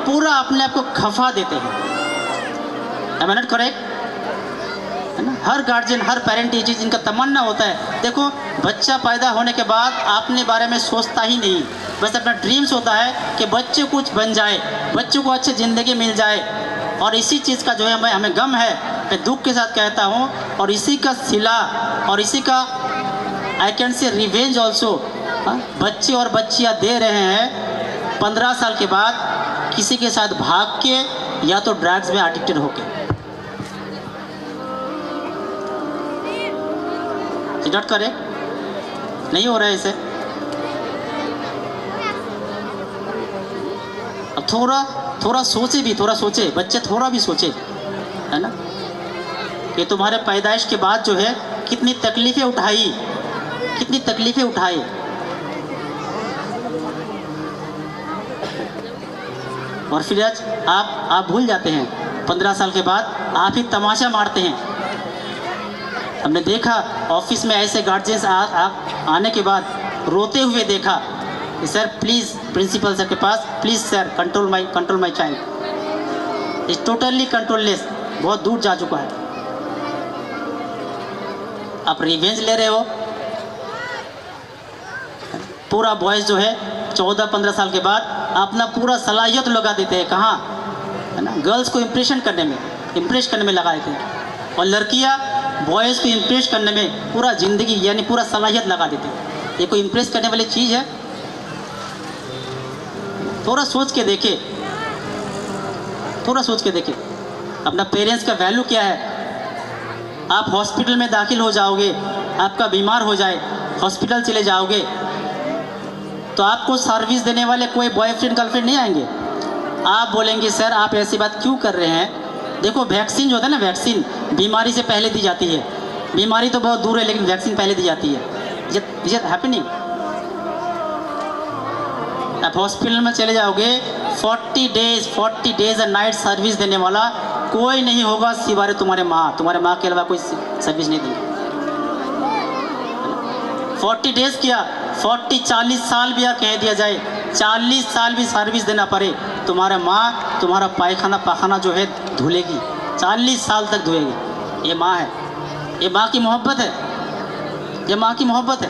पूरा अपने आप को खफा देते हैं। Am I not correct? है ना। हर गार्जियन, हर पेरेंट ये चीज़ इनका तमन्ना होता है। देखो बच्चा पैदा होने के बाद अपने बारे में सोचता ही नहीं, बस अपना ड्रीम्स होता है कि बच्चे कुछ बन जाए, बच्चों को अच्छी ज़िंदगी मिल जाए। और इसी चीज़ का जो है हमें गम है, मैं दुख के साथ कहता हूँ। और इसी का सिला और इसी का I can say revenge also बच्चे और बच्चियाँ दे रहे हैं 15 साल के बाद किसी के साथ भाग के या तो ड्रग्स में एडिक्टेड होके। Not correct? नहीं हो रहा है इसे। अब थोड़ा सोचे भी, थोड़ा सोचे बच्चे, थोड़ा भी सोचे, है ना, कि तुम्हारे पैदाइश के बाद जो है कितनी तकलीफ़ें उठाई, कितनी तकलीफ़ें उठाई। और फिर आज आप भूल जाते हैं, 15 साल के बाद आप ही तमाशा मारते हैं। हमने देखा ऑफिस में ऐसे गार्जियंस आने के बाद रोते हुए देखा कि सर प्लीज़, प्रिंसिपल सर के पास, please sir control my child. Is totally controlless, बहुत दूर जा चुका है। आप रिवेंज ले रहे हो। पूरा बॉयज़ जो है 14-15 साल के बाद अपना पूरा सलाहियत लगा देते हैं, कहाँ, है ना, गर्ल्स को इम्प्रेस करने में लगा देते हैं। और लड़कियाँ बॉयज़ को इम्प्रेस करने में पूरा ज़िंदगी यानी पूरा सलाहियत लगा देते हैं। ये कोई इम्प्रेस करने वाली चीज़ है? थोड़ा सोच के देखे, थोड़ा सोच के देखे अपना पेरेंट्स का वैल्यू क्या है। आप हॉस्पिटल में दाखिल हो जाओगे, आपका बीमार हो जाए, हॉस्पिटल चले जाओगे तो आपको सर्विस देने वाले कोई बॉयफ्रेंड गर्लफ्रेंड नहीं आएंगे। आप बोलेंगे सर आप ऐसी बात क्यों कर रहे हैं? देखो वैक्सीन जो होता है ना, वैक्सीन बीमारी से पहले दी जाती है। बीमारी तो बहुत दूर है लेकिन वैक्सीन पहले दी जाती है। Is it happening? आप हॉस्पिटल में चले जाओगे, 40 डेज एंड नाइट सर्विस देने वाला कोई नहीं होगा सिवाय तुम्हारे माँ के अलावा कोई सर्विस नहीं देंगे। 40 डेज किया, 40-40 साल भी कह दिया जाए, 40 साल भी सर्विस देना पड़े, तुम्हारा माँ तुम्हारा पाखाना जो है धुलेगी, 40 साल तक धुएगी। ये माँ है, ये माँ की मोहब्बत है, ये माँ की मोहब्बत है।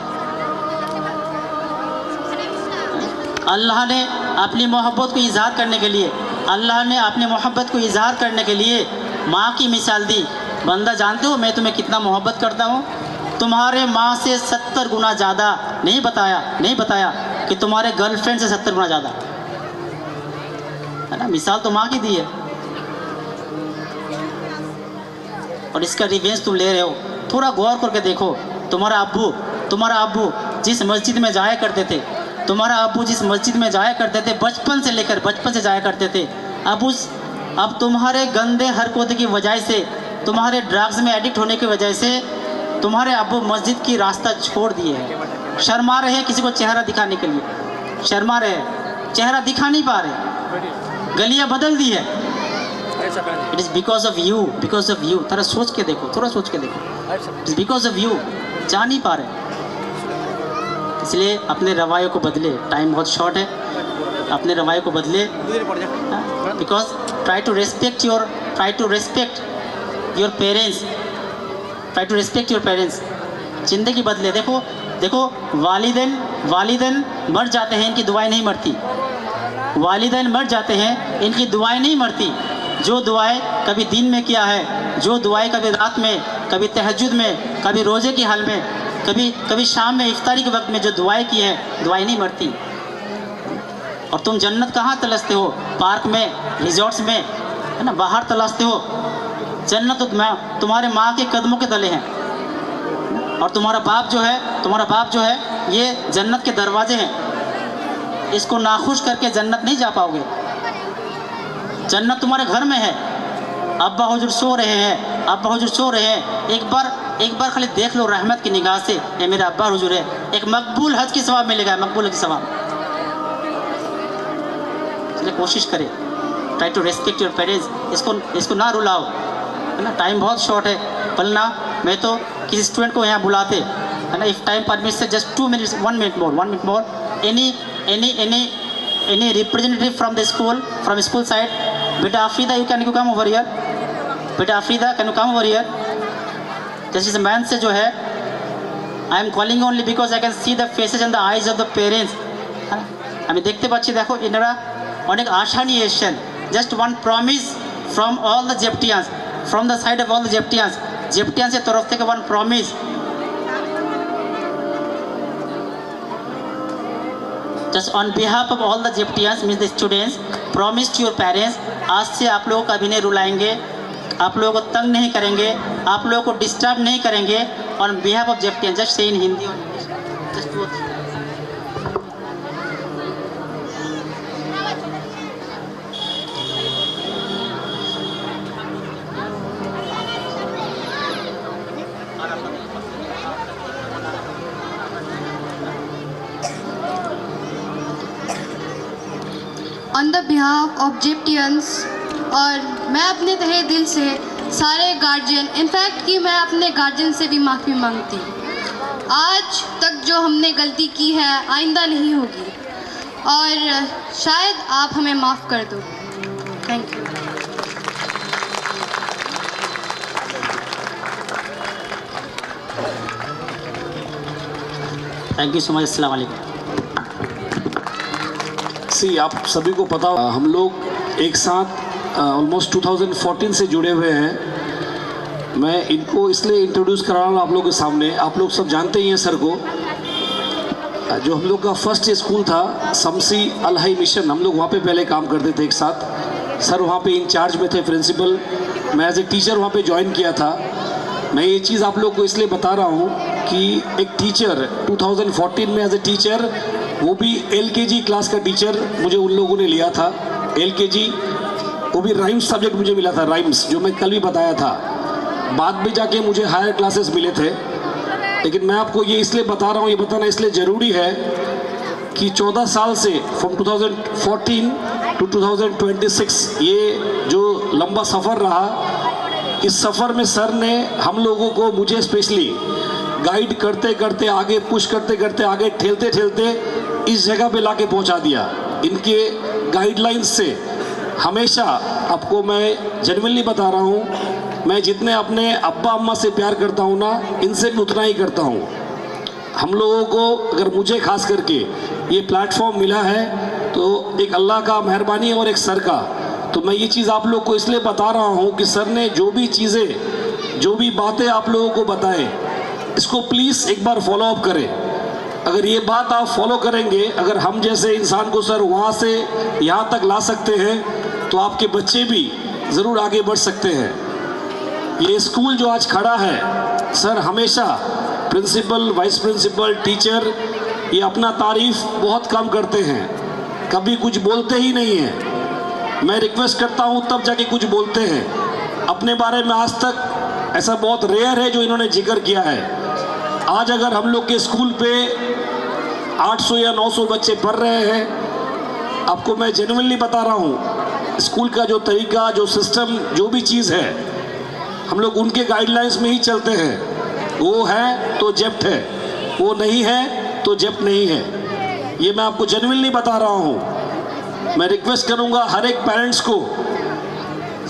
अल्लाह ने अपनी मोहब्बत को इजहार करने के लिए, अल्लाह ने अपनी मोहब्बत को इजहार करने के लिए माँ की मिसाल दी। बंदा जानते हो मैं तुम्हें कितना मोहब्बत करता हूँ? तुम्हारे माँ से 70 गुना ज़्यादा। नहीं बताया कि तुम्हारे गर्लफ्रेंड से 70 गुना ज़्यादा, है ना। मिसाल तो माँ की दी है और इसका रिवेंज तुम ले रहे हो। थोड़ा गौर करके देखो, तुम्हारा अब्बू जिस मस्जिद में जाया करते थे, बचपन से जाया करते थे, अब तुम्हारे गंदे हरकतों की वजह से, तुम्हारे ड्रग्स में एडिक्ट होने की वजह से तुम्हारे अब्बू मस्जिद की रास्ता छोड़ दिए हैं। शर्मा रहे हैं किसी को चेहरा दिखाने के लिए, शर्मा रहे, चेहरा दिखा नहीं पा रहे, गलियां बदल दी है। It is because of you. थोड़ा सोच के देखो, it is because of you. जा नहीं पा रहे, इसलिए अपने रवैये को बदले। टाइम बहुत शॉर्ट है, अपने रवैये को बदले। Because try to respect your parents, ज़िंदगी बदले। देखो देखो वालिदैन मर जाते हैं, इनकी दुआएं नहीं मरती। वालिदैन मर जाते हैं, इनकी दुआएं नहीं मरती। जो दुआएं कभी दिन में किया है, जो दुआएं कभी रात में, कभी तहज्जुद में, कभी रोज़े की हाल में, कभी शाम में इफ्तारी के वक्त में जो दुआएं की हैं, दुआएं नहीं मरती। और तुम जन्नत कहाँ तलाशते हो? पार्क में, रिजॉर्ट्स में, है ना, बाहर तलाशते हो। जन्नत तो तुम्हारे माँ के कदमों के तले हैं। और तुम्हारा बाप जो है ये जन्नत के दरवाजे हैं। इसको नाखुश करके जन्नत नहीं जा पाओगे। जन्नत तुम्हारे घर में है। अब्बा हुजूर सो रहे हैं, एक बार खाली देख लो रहमत की निगाह से, ये मेरा अब्बा हुजूर है। एक मकबूल हज की सवाब मिलेगा, मकबूल हज की सवाब। इसलिए कोशिश करें, try to respect your parents. इसको ना रुलाओ, है ना। टाइम बहुत शॉर्ट है, वरना मैं तो किसी स्टूडेंट को यहाँ बुलाते, है ना, इफ टाइम परमिट्स से just 2 minutes, 1 minute more, any representative from the school, from school side, beta Afrida, can you come over here? Beta Afrida, can you come over here? This is a man से जो है, I am calling only because I can see the faces and the eyes of the parents. আমি দেখতে পাচ্ছি, দেখো এনারা অনেক আশা নিয়ে এসেছেন। Just one promise from all the Jeptians, from the side of all the Jeptians, Jeptians तरफ থেকে one promise. Just on behalf of all the Jeptians, means the students, promise to your parents, आज से आप लोगों को कभी नहीं रुलाएंगे, आप लोगों को तंग नहीं करेंगे, आप लोगों को डिस्टर्ब नहीं करेंगे। On behalf of Jeptians, just say in Hindi or English. Just do it. On the behalf of जिप्टियंस, और मैं अपने तहे दिल से सारे गार्जियन, इनफैक्ट कि मैं अपने गार्जियन से भी माफ़ी मांगती। आज तक जो हमने गलती की है आइंदा नहीं होगी, और शायद आप हमें माफ़ कर दो। Thank you. Thank you so much. अस्सलाम वालेकुम। आप सभी को पता, हम लोग एक साथ ऑलमोस्ट 2014 से जुड़े हुए हैं। मैं इनको इसलिए इंट्रोड्यूस करा रहा हूँ आप लोगों के सामने। आप लोग सब जानते ही हैं सर को। जो हम लोग का फर्स्ट स्कूल था शमसी अल हाई मिशन, हम लोग वहाँ पे पहले काम करते थे एक साथ। सर वहाँ पे इंचार्ज में थे, प्रिंसिपल। मैं एज ए टीचर वहाँ पे ज्वाइन किया था। मैं ये चीज़ आप लोग को इसलिए बता रहा हूँ कि एक टीचर 2014 में एज ए टीचर, वो भी LKG क्लास का टीचर मुझे उन लोगों ने लिया था। LKG, वो भी राइम्स सब्जेक्ट मुझे मिला था, राइम्स, जो मैं कल भी बताया था। बाद में जाके मुझे हायर क्लासेस मिले थे। लेकिन मैं आपको ये इसलिए बता रहा हूँ, ये बताना इसलिए ज़रूरी है कि 14 साल से फ्रॉम 2014 टू 2026 ये जो लंबा सफ़र रहा, इस सफ़र में सर ने हम लोगों को, मुझे स्पेशली गाइड करते करते आगे, पुश करते करते आगे, ठेलते ठेलते इस जगह पे लाके पहुंचा दिया। इनके गाइडलाइंस से हमेशा, आपको मैं जेन्युइनली बता रहा हूँ, मैं जितने अपने अब्बा अम्मा से प्यार करता हूँ ना, इनसे भी उतना ही करता हूँ। हम लोगों को, अगर मुझे खास करके ये प्लेटफॉर्म मिला है तो एक अल्लाह का मेहरबानी है और एक सर का। तो मैं ये चीज़ आप लोग को इसलिए बता रहा हूँ कि सर ने जो भी चीज़ें, जो भी बातें आप लोगों को बताएं, इसको प्लीज़ एक बार फॉलो अप करें। अगर ये बात आप फॉलो करेंगे, अगर हम जैसे इंसान को सर वहाँ से यहाँ तक ला सकते हैं, तो आपके बच्चे भी ज़रूर आगे बढ़ सकते हैं। ये स्कूल जो आज खड़ा है, सर हमेशा प्रिंसिपल, वाइस प्रिंसिपल, टीचर, ये अपना तारीफ़ बहुत कम करते हैं, कभी कुछ बोलते ही नहीं हैं। मैं रिक्वेस्ट करता हूँ तब जाके कुछ बोलते हैं। अपने बारे में आज तक ऐसा बहुत रेयर है जो इन्होंने जिक्र किया है। आज अगर हम लोग के स्कूल पे 800 या 900 बच्चे पढ़ रहे हैं, आपको मैं जेन्युइनली बता रहा हूँ, स्कूल का जो तरीका, जो सिस्टम, जो भी चीज़ है, हम लोग उनके गाइडलाइंस में ही चलते हैं। वो है तो जेप्ट है, वो नहीं है तो जेप्ट नहीं है। ये मैं आपको जेन्युइनली बता रहा हूँ। मैं रिक्वेस्ट करूँगा हर एक पेरेंट्स को,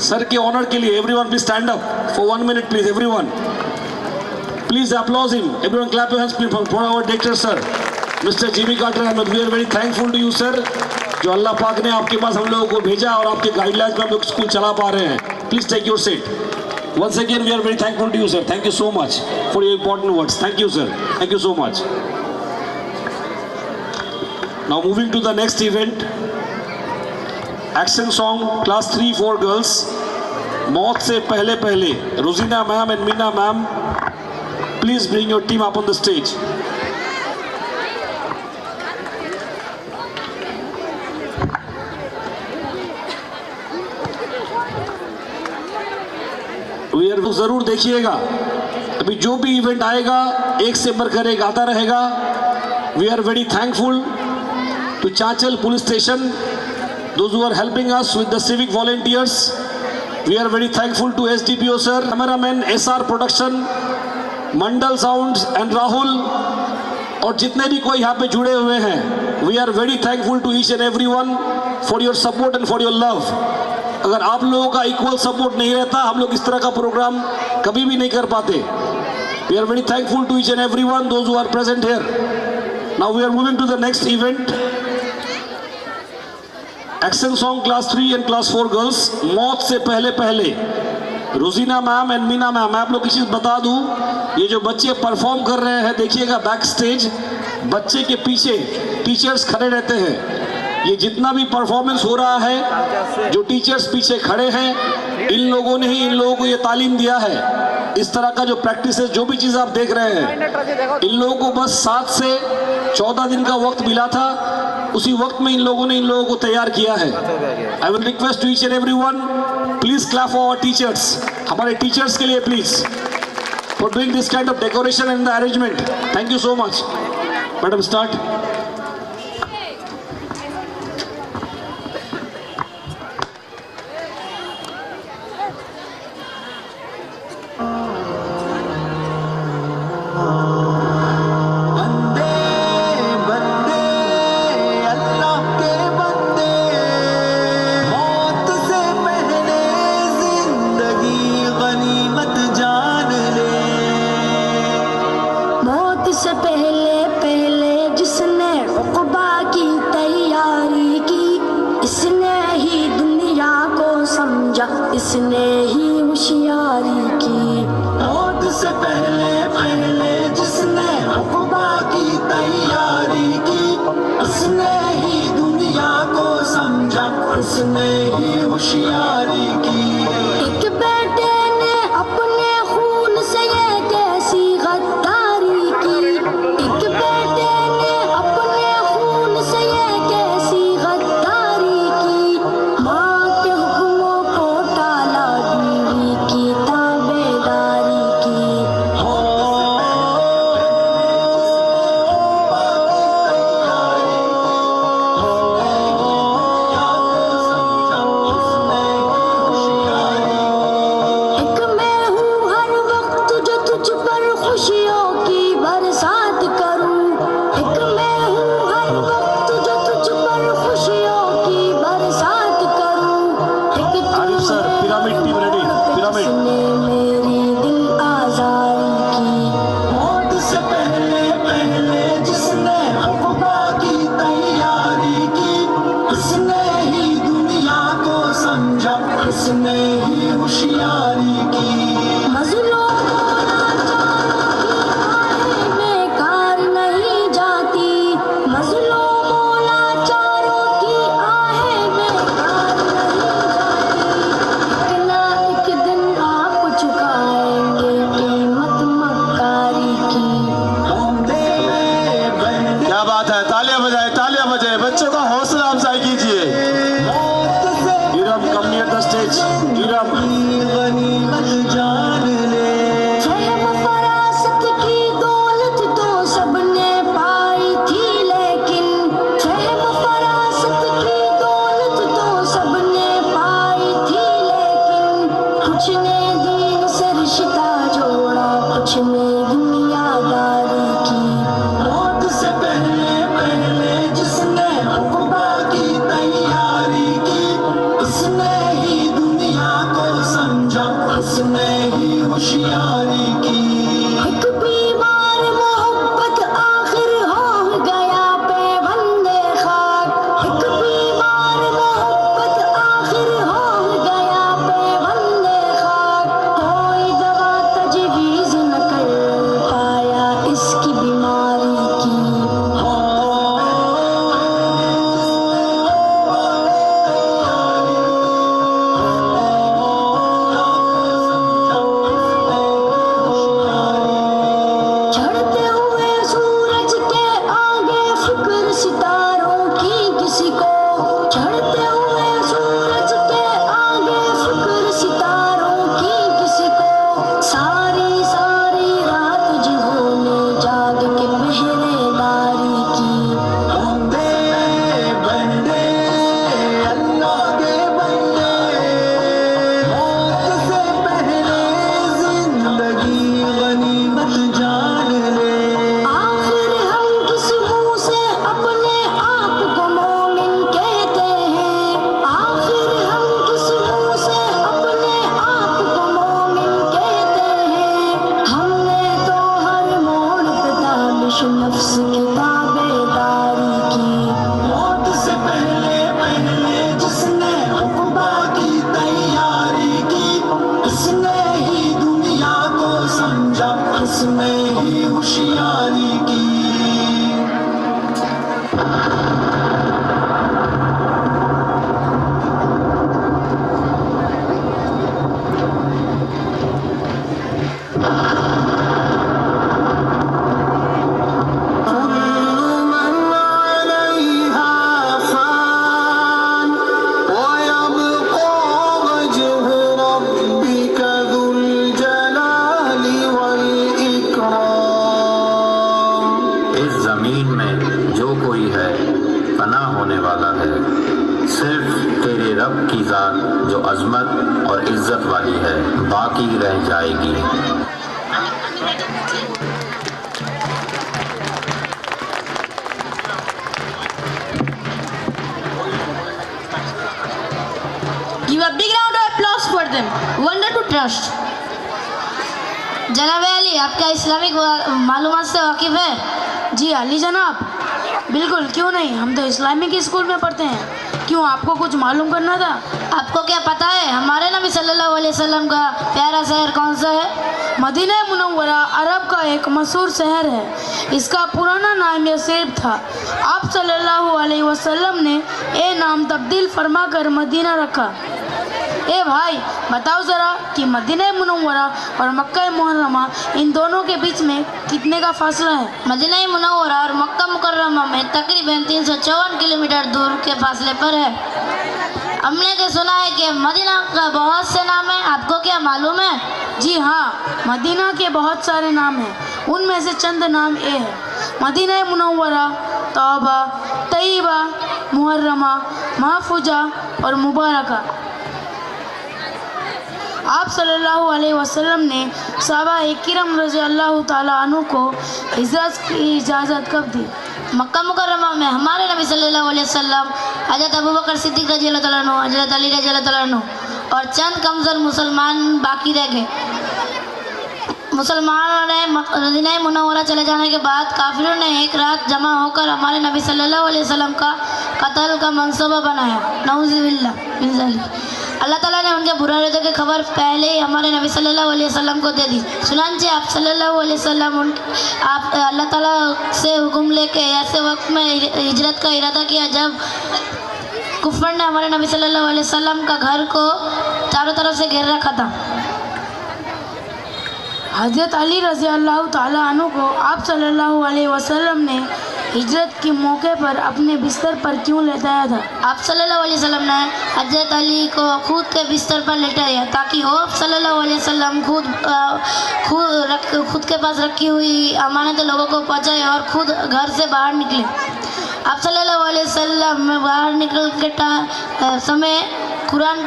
सर के ऑनर के लिए, everyone please stand up for 1 minute please, everyone Please applause him. Everyone clap your hands for our director, sir. Mr. Jimmy Carter Ahmed. We are very thankful to you, sir. जो अल्लाह पाक ने आपके पास हम लोगों को भेजा और आपके गाइडलाइंस में हम लोग स्कूल चला पा रहे हैं. Please take your seat. Once again, we are very thankful to you, sir. Thank you so much for your important words. Thank you, sir. Thank you so much. Now moving to the next event. Action song, class 3-4 girls. मौत से पहले पहले. Rosina ma'am and Meena ma'am, please bring your team up on the stage. जरूर देखिएगा. अभी जो भी event आएगा एक से बढ़कर एक आता रहेगा. We are very thankful to Chanchal police station, those who are helping us with the civic volunteers. We are very thankful to SDPO sir, cameraman SR Production, Mandal Sounds and Rahul, और जितने भी कोई यहाँ पे जुड़े हुए हैं. We are very thankful to each and everyone for your support and for your love. अगर आप लोगों का इक्वल सपोर्ट नहीं रहता हम लोग इस तरह का प्रोग्राम कभी भी नहीं कर पाते. We are very thankful to each and everyone, those who are present here. Now we are moving to the next event. Action song class 3 and class 4 girls. मौत से पहले पहले. रोजीना मैम एंड मीना मैम, मैं आप लोग की चीज़ बता दूं, ये जो बच्चे परफॉर्म कर रहे हैं देखिएगा बैक स्टेज, बच्चे के पीछे टीचर्स खड़े रहते हैं. ये जितना भी परफॉर्मेंस हो रहा है जो टीचर्स पीछे खड़े हैं इन लोगों ने ही इन लोगों को ये तालीम दिया है. इस तरह का जो प्रैक्टिस है, जो भी चीज़ आप देख रहे हैं, इन लोगों को बस 7 से 14 दिन का वक्त मिला था. उसी वक्त में इन लोगों ने इन लोगों को तैयार किया है. I will request to each and everyone, please clap for our teachers. हमारे टीचर्स के लिए please for doing this kind of decoration and the arrangement. Thank you so much. Madam start. इसने ही होशियारी की. मौत से पहले पहले जिसने उक़बा की तैयारी की, इसने ही दुनिया को समझा, इसने ही होशियारी की. एक बेटे ने अपने खून से ये कैसी गद्दारी की. एक बेटे ने अपने खून से ये कैसी गद्दारी की. माँ के हुक्मों को टाला, बीवी की ताबेदारी की. एक मैं हूँ हर वक्त जो तुझ पर खुशियों की बरसात करूँ. एक मैं हूँ हर वक्त जो तुझ पर खुशियों की बरसात करूँ. एक Arif sir, pyramid team ready. Pyramid. जिसने मेरी दिल आज़ारी की. मौत से पहले पहले जिसने उक़बा की तैयारी की, इसने ही दुनिया को समझा, इसने ही होशियारी की. बेकार नहीं जाती, मज़लूमों लाचारों की आहें बेकार नहीं जाती. एक ना एक दिन आप चुकाएंगे कीमत मक्कारी की. क्या बात है. तालियां बजाए, तालियां बजाए. बच्चों का हौसला अफजाई कीजिए. Iram, come near the stage. Iram. गनीमत जान ले. फरासत की दौलत तो सबने पाई थी, लेकिन फरासत की दौलत तो सबने पाई थी, लेकिन कुछ ने दीन से रिश्ता जोड़ा, कुछ ने दुनियादारी की. मौत से पहले पहले जिसने उक़बा की तैयारी की, इसने ही दुनिया को समझा, इसने ही होशियारी की. एक रब की ज़ात जो अज़मत और इज़्ज़त वाली है बाकी रह जाएगी। Give a big round of applause for them. Wonder to trust. जनाब अली, आपका इस्लामिक मालूमात से वाकिफ़ है? जी अली जनाब, बिल्कुल, क्यों नहीं, हम तो इस्लामिक स्कूल में पढ़ते हैं। क्यों, आपको कुछ मालूम करना था? आपको क्या पता है हमारे नबी सल्लल्लाहु अलैहि वसल्लम का प्यारा शहर कौन सा है? मदीना मुनव्वरा अरब का एक मशहूर शहर है। इसका पुराना नाम यसेब था। आप सल्लल्लाहु अलैहि वसल्लम ने ये नाम तब्दील फरमाकर मदीना रखा। ए भाई, बताओ ज़रा कि मदीना मुनव्वरा और मक्का मुकर्रमा इन दोनों के बीच में कितने का फासला है? मदीना मुनव्वरा और मक्का मुकर्रमा में तकरीबन 354 किलोमीटर दूर के फासले पर है। हमने के सुना है कि मदीना का बहुत से नाम हैं, आपको क्या मालूम है? जी हाँ, मदीना के बहुत सारे नाम हैं। उनमें से चंद नाम ये है: मदीना मुनव्वरा, तौबा, तय्यबा, मुहर्रमा, महफूजा और मुबारका। आप सल्लल्लाहु अलैहि वसल्लम ने सहाबा किराम रज़ी अल्लाह ताला अन्हु को हिजरत की इजाज़त कब दी? मक्का मुकर्रमा में हमारे नबी सल्लल्लाहु अलैहि वसल्लम, हज़रत अबू बकर सिद्दीक़ रज़ी अल्लाह ताला अन्हु, हज़रत अली रज़ी अल्लाह ताला अन्हु और चंद कमज़ोर मुसलमान बाकी रह गए। मुसलमानों ने मदीना मुनव्वरा चले जाने के बाद काफिरों ने एक रात जमा होकर हमारे नबी सल्लल्लाहु अलैहि वसल्लम का कत्ल का मंसूबा बनाया। नऊज़ुबिल्लाह मिन ज़ालिक। अल्लाह ताला ने उनके बुरा इरादे की खबर पहले ही हमारे नबी सल्लल्लाहु अलैहि वसल्लम को दे दी। चुनांचे आप सल्लल्लाहु अलैहि वसल्लम आप अल्लाह ताला से हुक्म लेके ऐसे वक्त में हिजरत का इरादा किया जब कुफर ने हमारे नबी सल्लल्लाहु अलैहि वसल्लम का घर को चारों तरफ से घेर रखा था। हज़रत अली रज़ी अल्लाह ताला अन्हु को आप सल्लल्लाहु अलैहि वसल्लम ने हिजरत के मौके पर अपने बिस्तर पर क्यों लेटाया था? आप सल्लल्लाहु अलैहि वसल्लम ने हज़रत अली को खुद के बिस्तर पर लेटाया ताकि वो सल्लल्लाहु अलैहि वसल्लम खुद के पास रखी हुई अमानत लोगों को पहुंचाए और खुद घर से बाहर निकले। आप सल्लल्लाहु अलैहि वसल्लम बाहर निकल के समय कुरान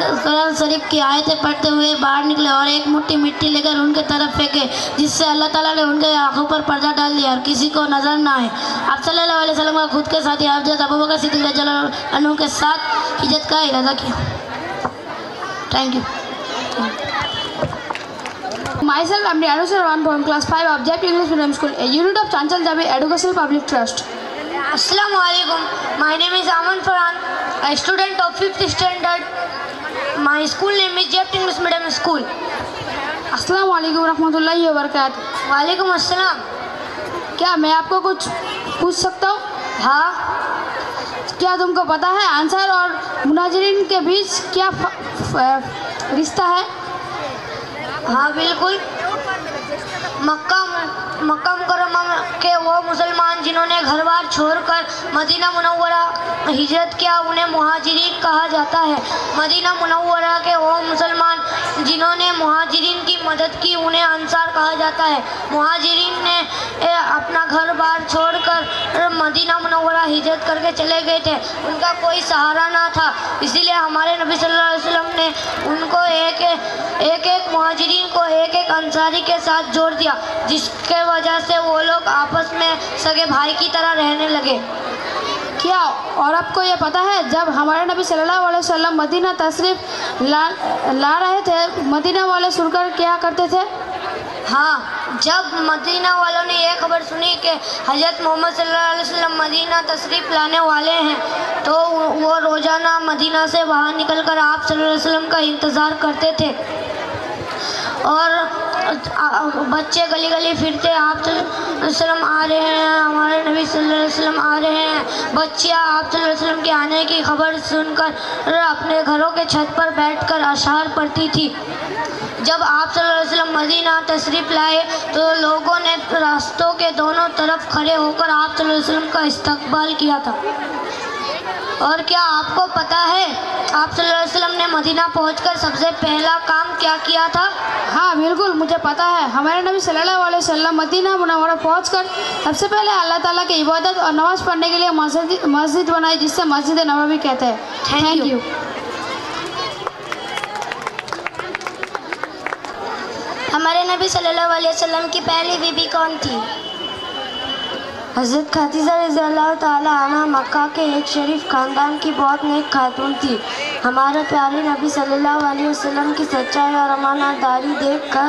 शरीफ की आयतें पढ़ते हुए बाहर निकले और एक मुट्ठी मिट्टी लेकर उनके तरफ फेंके, जिससे अल्लाह ताला ने उनके आंखों पर पर्दा डाल दिया और किसी को नजर ना आए। आप सल्लल्लाहु अलैहि वसल्लम का खुद के साथी हज़रत अबू बकर सिद्दीक़ रज़ियल्लाहु अन्हु के साथ हिजरत का इरादा किया। Thank you. Myself, I'm Rianu Sarwan from Class 5 Object English Medium School, a unit of Chanchal Jabi Educational Public Trust. Assalamu alaikum. My name is Aman Farhan, a student of 5th standard. My school name is Object English Medium School. अस्सलाम वालेकुम रहमतुल्लाहि व बरकातहू। वालेकुम अस्सलाम। क्या मैं आपको कुछ पूछ सकता हूँ? हाँ। क्या तुमको पता है अंसार और मुहाजिरीन के बीच क्या रिश्ता है? हाँ बिल्कुल। मक्का मुकर्रमा के वो मुसलमान जिन्होंने घर बार छोड़कर मदीना मुनव्वरा हिजरत किया उन्हें मुहाजिरीन कहा जाता है। मदीना मुनव्वरा के वो मुसलमान जिन्होंने मुहाजिरीन की मदद की उन्हें अंसार कहा जाता है। मुहाजिरीन ने अपना घर बार छोड़कर मदीना मुनव्वरा हिजरत करके चले गए थे। उनका कोई सहारा ना था, इसीलिए हमारे नबी सल्लल्लाहु अलैहि वसल्लम ने उनको एक मुहाजिरीन को एक अंसारी के साथ जोड़ दिया, जिसके वजह से वो लोग आपस में सगे भाई की तरह रहने लगे। क्या और आपको ये पता है जब हमारे नबी सल्लल्लाहु अलैहि वसल्लम मदीना तशरीफ ला रहे थे, मदीना वाले सुनकर क्या करते थे? हाँ, जब मदीना वालों ने यह खबर सुनी कि हज़रत मोहम्मद सल्लल्लाहु अलैहि वसल्लम मदीना तशरीफ़ लाने वाले हैं, तो वो रोज़ाना मदीना से बाहर निकलकर आप सल्लल्लाहु अलैहि वसल्लम का इंतज़ार करते थे और बच्चे गली गली फिरते, आप सल्लल्लाहु अलैहि वसल्लम आ रहे हैं, हमारे नबी सल्लल्लाहु अलैहि वसल्लम आ रहे हैं। बच्चियाँ आप सल्लल्लाहु अलैहि वसल्लम के आने की खबर सुनकर अपने घरों के छत पर बैठकर अशआर पढ़ती थी। जब आप सल्लल्लाहु अलैहि वसल्लम मदीना तशरीफ़ लाए तो लोगों ने रास्तों के दोनों तरफ खड़े होकर आप सल्लल्लाहु अलैहि वसल्लम का इस्तकबाल किया था। और क्या आपको पता है आप सल्लल्लाहु अलैहि वसल्लम ने मदीना पहुंचकर सबसे पहला काम क्या किया था? हाँ बिल्कुल, मुझे पता है। हमारे नबी सल्लल्लाहु अलैहि वसल्लम मदीना मुनव्वरा पहुंचकर सबसे पहले अल्लाह ताला की इबादत और नमाज़ पढ़ने के लिए मस्जिद बनाई, जिससे मस्जिद नबवी कहते हैं। Thank you. हमारे नबी सल्लल्लाहु अलैहि वसल्लम की पहली बीबी कौन थी? हज़रत खदीजा रज़ियल्लाहु ताला अन्हा मक्का के एक शरीफ ख़ानदान की बहुत नेक खातून थी। हमारे प्यारे नबी सल्लल्लाहु अलैहि वसल्लम की सच्चाई और अमानतदारी देखकर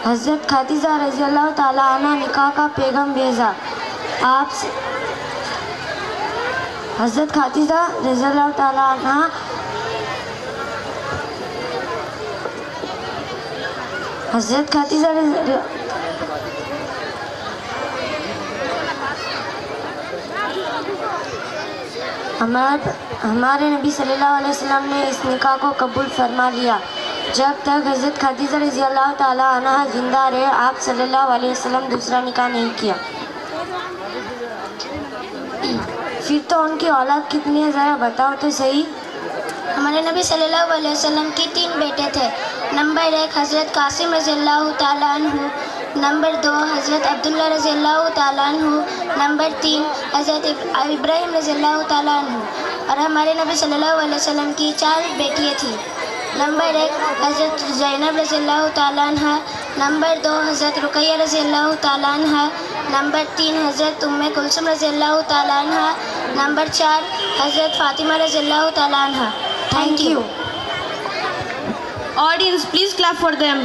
हज़रत खदीजा रज़ियल्लाहु ताला अन्हा निकाह का पैगाम भेजा। हज़रत खदीजा रज़ियल्लाहु ताला अन्हा हमारे नबी सल्लल्लाहु अलैहि वसल्लम ने इस निकाह को कबूल फरमा लिया। जब तक हज़रत खदीजा रज़ियल्लाहु ताला अन्हा जिंदा रहे, आप सल्लल्लाहु अलैहि वसल्लम दूसरा निकाह नहीं किया। फिर तो उनकी औलाद कितनी है, ज़रा बताओ तो सही। हमारे नबी सल्लल्लाहु अलैहि वसल्लम की 3 बेटे थे। नंबर 1 हज़रत कासिम रज़ियल्लाहु ताला अन्हु, नंबर 2 हज़रत अब्दुल्ला रज़ियल्लाहु ताला अन्हु, नंबर 3 हज़रत इब्राहिम रज़ियल्लाहु ताला अन्हु। और हमारे नबी सल्लल्लाहु अलैहि वसल्लम की 4 बेटियां थीं। नंबर 1 हज़रत ज़ैनब रज़ियल्लाहु ताला अन्हा, नंबर 2 हज़रत रुक़ैया रज़ियल्लाहु ताला अन्हा, नंबर 3 हज़रत उम्मे कुलसुम रज़ियल्लाहु ताला अन्हा, नंबर 4 हज़रत फ़ातिमा रज़ियल्लाहु ताला अन्हा। Thank you. Audience, please clap for them.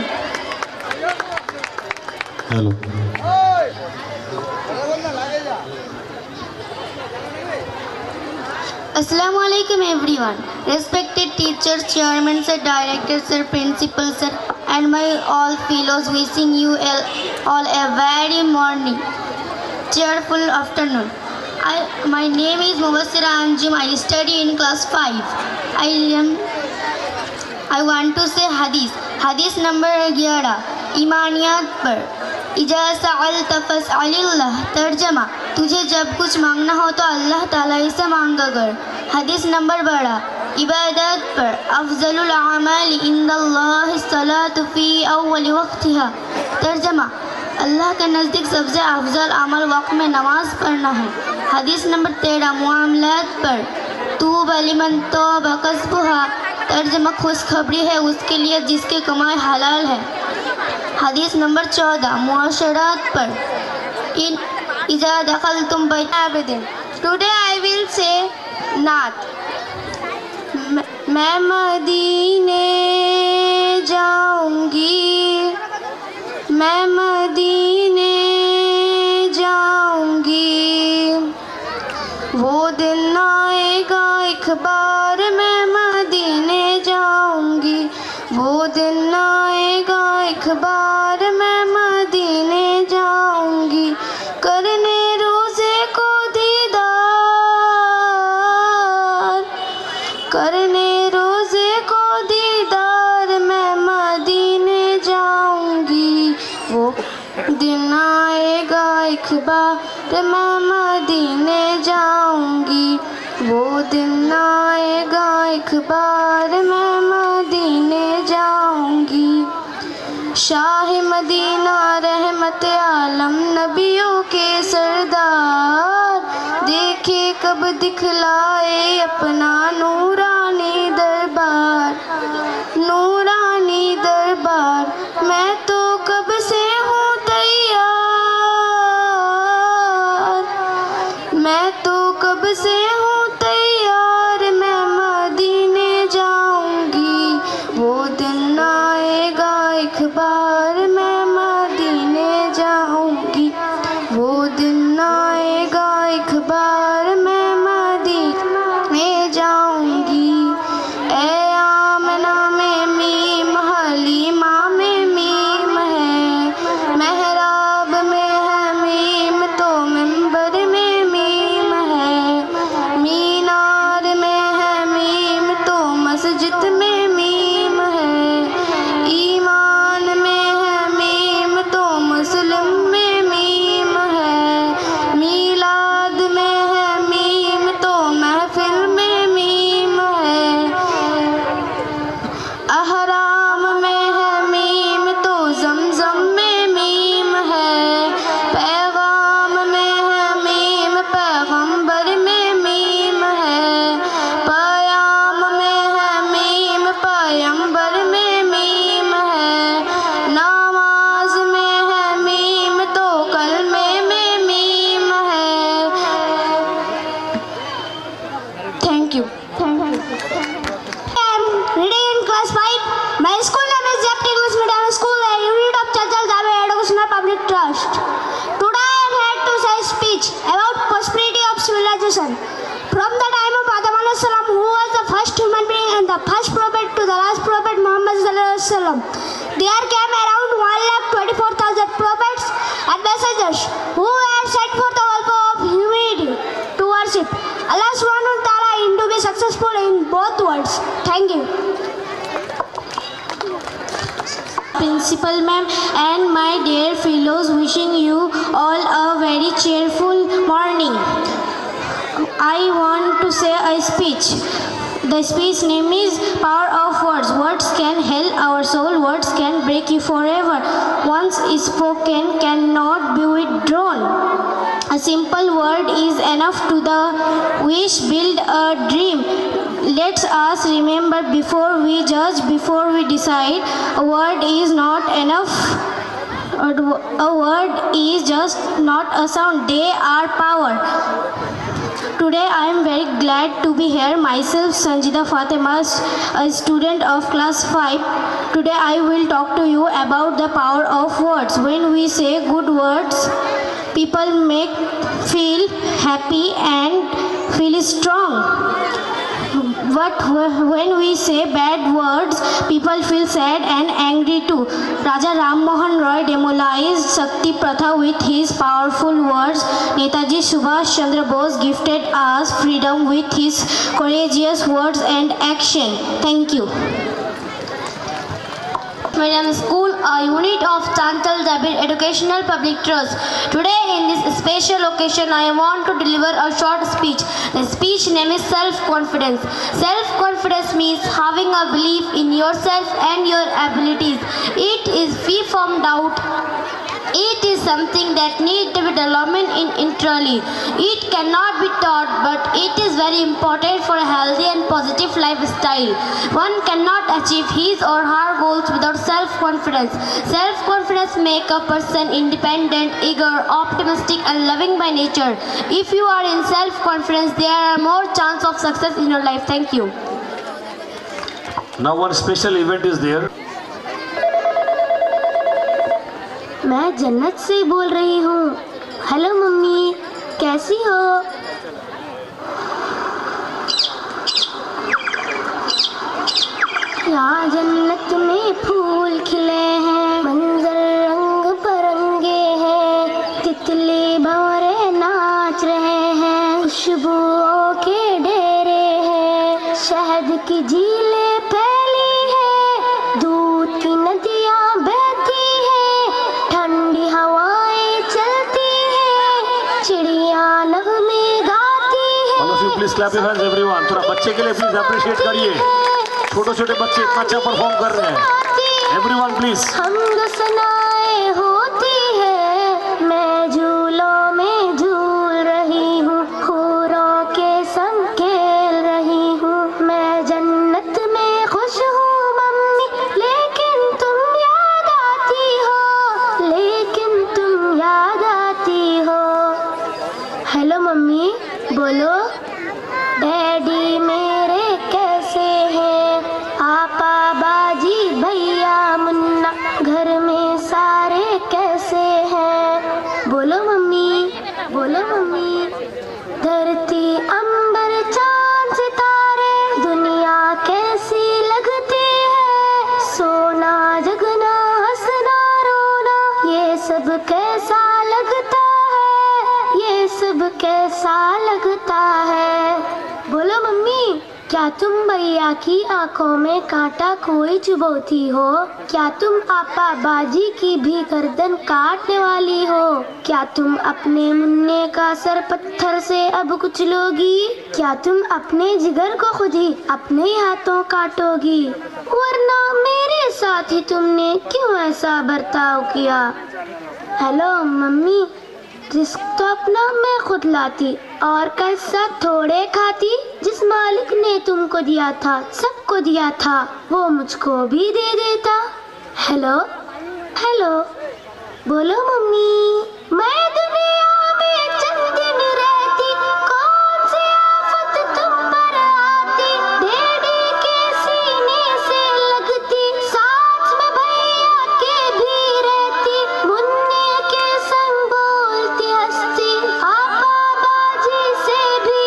Hello. Assalamu alaikum everyone. Respected teachers, chairman sir, director sir, principal sir, and my all fellows, wishing you all a very morning, cheerful afternoon. My name is Mubassira Anjum. I study in class 5. I want to say hadith number 11 ईमानियात पर। इजा सअल्त फस्अलिल्लाह, तर्जमा, तुझे जब कुछ मांगना हो तो अल्लाह ताला से मांगा कर। हदीस नंबर 12 इबादत पर। अफजलुल अमाल इंदल्लाह सलातु फी अव्वल वक्तिहा, तर्जमा, अल्लाह के नज़दीक सबसे अफजल अमल वक्त में नमाज पढ़ना है। हदीस नंबर 13 मुआमलात पर। तूबा लिमन तौबा कस्बुहा, तर्जमा, खुशखबरी है उसके लिए जिसकी कमाई हलाल है। हदीस नंबर 14 मुआशरात पर। इन इजा दखलतुम बैत आबिदिन। टुडे आई विल से नात। मैं मदीने जाऊंगी, मैं मदीने जाऊंगी, वो दिन आएगा एक बार मैं मदीने जाऊंगी, वो दिन आएगा एक बार मैं मदीने जाऊंगी, करने रोज़े को दीदार, करने रोज़े को दीदार, मैं मदीने जाऊंगी, वो दिन आएगा एक बार मैं मदीने जाऊंगी, वो दिन आएगा एक बार मैं मदीने जाऊंगी। शाह मदीना रहमत आलम नबियों के सरदार, देखे कब दिखलाए अपना नूरानी दरबार, नूरानी दरबार। मैं तो कब से हूँ तैयार, मैं तो कब से हूँ तैयार, मैं मदीने जाऊंगी, वो दिन आएगा एक बार मैं मदीने जाऊंगी, वो दिन आएगा एक बार मैं मदीने जाऊंगी। ए आमना में मीम, हलीमा में मीम है, मेहराब में है मीम तो मिंबर में मीम है, मीनार में है मीम तो मस्जिद में मीम है, ईमान में question. From the time of Adam alayhi salam, who was the first human being and the first prophet to the last prophet Muhammad sallallahu alaihi wasallam, there came around 1,24,000 prophets and messengers who were sent for the welfare of humanity to worship Allah subhanahu wa ta'ala and to be successful in both worlds. Thank you. Principal ma'am and my dear fellows, wishing you all a very cheerful morning. I want to say a speech. The speech name is Power of Words. Words can heal our soul. Words can break you forever. Once spoken cannot be withdrawn. A simple word is enough to the wish build a dream. Let us remember before we judge, before we decide. A word is not enough. A word is just not a sound. They are power. Today I am very glad to be here. Myself Sanjida Fatima, a student of class 5. Today I will talk to you about the power of words. When we say good words, people make feel happy and feel strong. But when we say bad words, people feel sad and angry too. Raja Ram Mohan Roy demolished Shakti Pratha with his powerful words. Netaji Subhash Chandra Bose gifted us freedom with his courageous words and action. Thank you. Medium School, a unit of Chantal Jabir Educational Public Trust. Today in this special occasion, I want to deliver a short speech. The speech name is Self-Confidence. Self-confidence means having a belief in yourself and your abilities. It is free from doubt. It is something that needs to be developed internally. It cannot be taught, but it is very important for a healthy and positive lifestyle. One cannot achieve his or her goals without self-confidence. Self-confidence makes a person independent, eager, optimistic and loving by nature. If you are in self-confidence, there are more chance of success in your life. Thank you. Now one special event is there. मैं जन्नत से बोल रही हूँ. Hello mummy, कैसी हो? यहाँ जन्नत में फूल खिले हैं, मंजर रंग बिरंगे हैं, तितली भंवरे नाच रहे हैं, खुशबुओं के डेरे हैं, शहद की झीलें फैली हैं, दूध की नदियाँ बहती हैं, ठंडी हवाएं चलती हैं, चिड़िया नगमे गाती हैं. All of you please clap your hands everyone. थोड़ा बच्चे के लिए please appreciate करिए. छोटे छोटे बच्चे इतना अच्छा परफॉर्म कर रहे हैं. Everyone please. हमद सनाए होती है, मैं झूलों में झूल रही हूँ, खूरों के संग खेल रही हूँ, मैं जन्नत में खुश हूँ मम्मी, लेकिन तुम याद आती हो, लेकिन तुम याद आती हो. हेलो मम्मी, बोलो. डैडी मेरे कैसे हैं? आपा बाजी भैया मुन्ना घर में सारे कैसे हैं? बोलो मम्मी, बोलो मम्मी. धरती अंबर चांद सितारे दुनिया कैसी लगती है, सोना जगना हंसना रोना ये सब कैसा लगता है, ये सब कैसा लगता है. बोलो मम्मी, क्या तुम भैया की आंखों में कांटा कोई चुभौती हो? क्या तुम आपा बाजी की भी गर्दन काटने वाली हो? क्या तुम अपने मुन्ने का सर पत्थर से अब कुचलोगी? क्या तुम अपने जिगर को खुद ही अपने हाथों काटोगी? वरना मेरे साथ ही तुमने क्यों ऐसा बर्ताव किया? हेलो मम्मी, रिस्क तो अपना मैं खुद लाती और कैसा थोड़े खाती. जिस मालिक ने तुमको दिया था, सबको दिया था, वो मुझको भी दे देता. हेलो हेलो, बोलो मम्मी. मैं दुनिया में चंद दिन रहती, कौन सी आफत तुम पर आती, डैडी के सीने से लगती, साथ में भैया के भी रहती, मुन्ने के संग बोलती हंसती, आपा बाजी से भी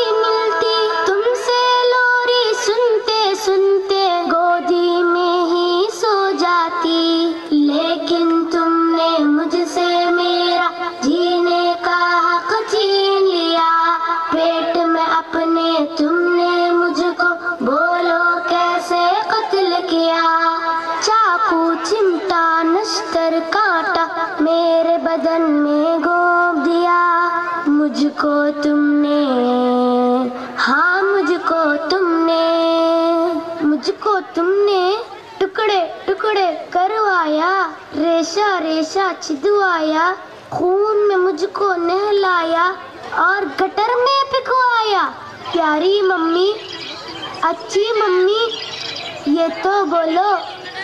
बिस्तर काटा, मेरे बदन में घोंप दिया। मुझको तुमने, हाँ मुझको तुमने टुकड़े टुकड़े करवाया, रेशा रेशा छिदवाया, खून में मुझको नहलाया और गटर में पिघवाया। प्यारी मम्मी, अच्छी मम्मी, ये तो बोलो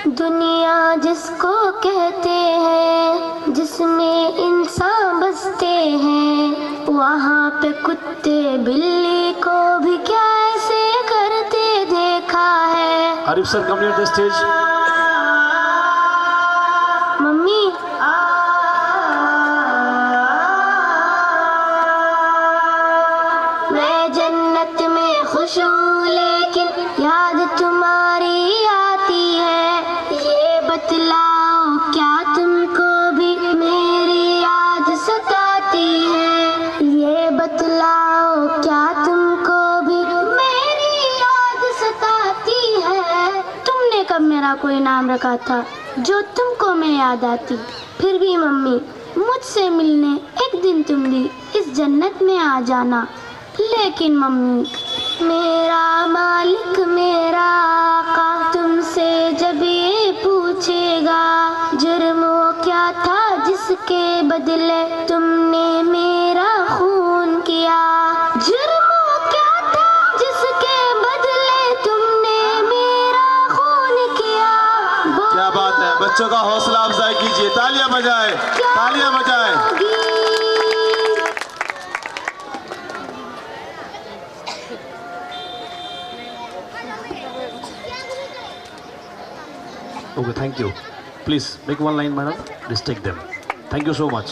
दुनिया जिसको कहते हैं, जिसमें इंसान बसते हैं, वहाँ पे कुत्ते बिल्ली को भी क्या ऐसे करते देखा है। Arif sir, come near the stage. Mummy, मैं जन्नत में खुश हूँ लेकिन याद तुम्हारी आती है। ये बतलाओ क्या तुमको भी मेरी याद सताती है। ये बतलाओ क्या तुमको भी मेरी याद सताती है। तुमने कब मेरा कोई नाम रखा था जो तुमको मैं याद आती। फिर भी मम्मी, मुझसे मिलने एक दिन तुम भी इस जन्नत में आ जाना। लेकिन मम्मी, मेरा मालिक, मेरा आका तुमसे जब ये पूछेगा जुर्म वो क्या था जिसके बदले तुमने मेरा खून किया। जुर्म वो क्या था जिसके बदले तुमने मेरा खून किया। क्या बात है, बच्चों का हौसला अफजाई कीजिए, तालियां बजाएं, तालियां बजाएं। Okay, thank you. Please make one line, madam. Please take them. Thank you so much.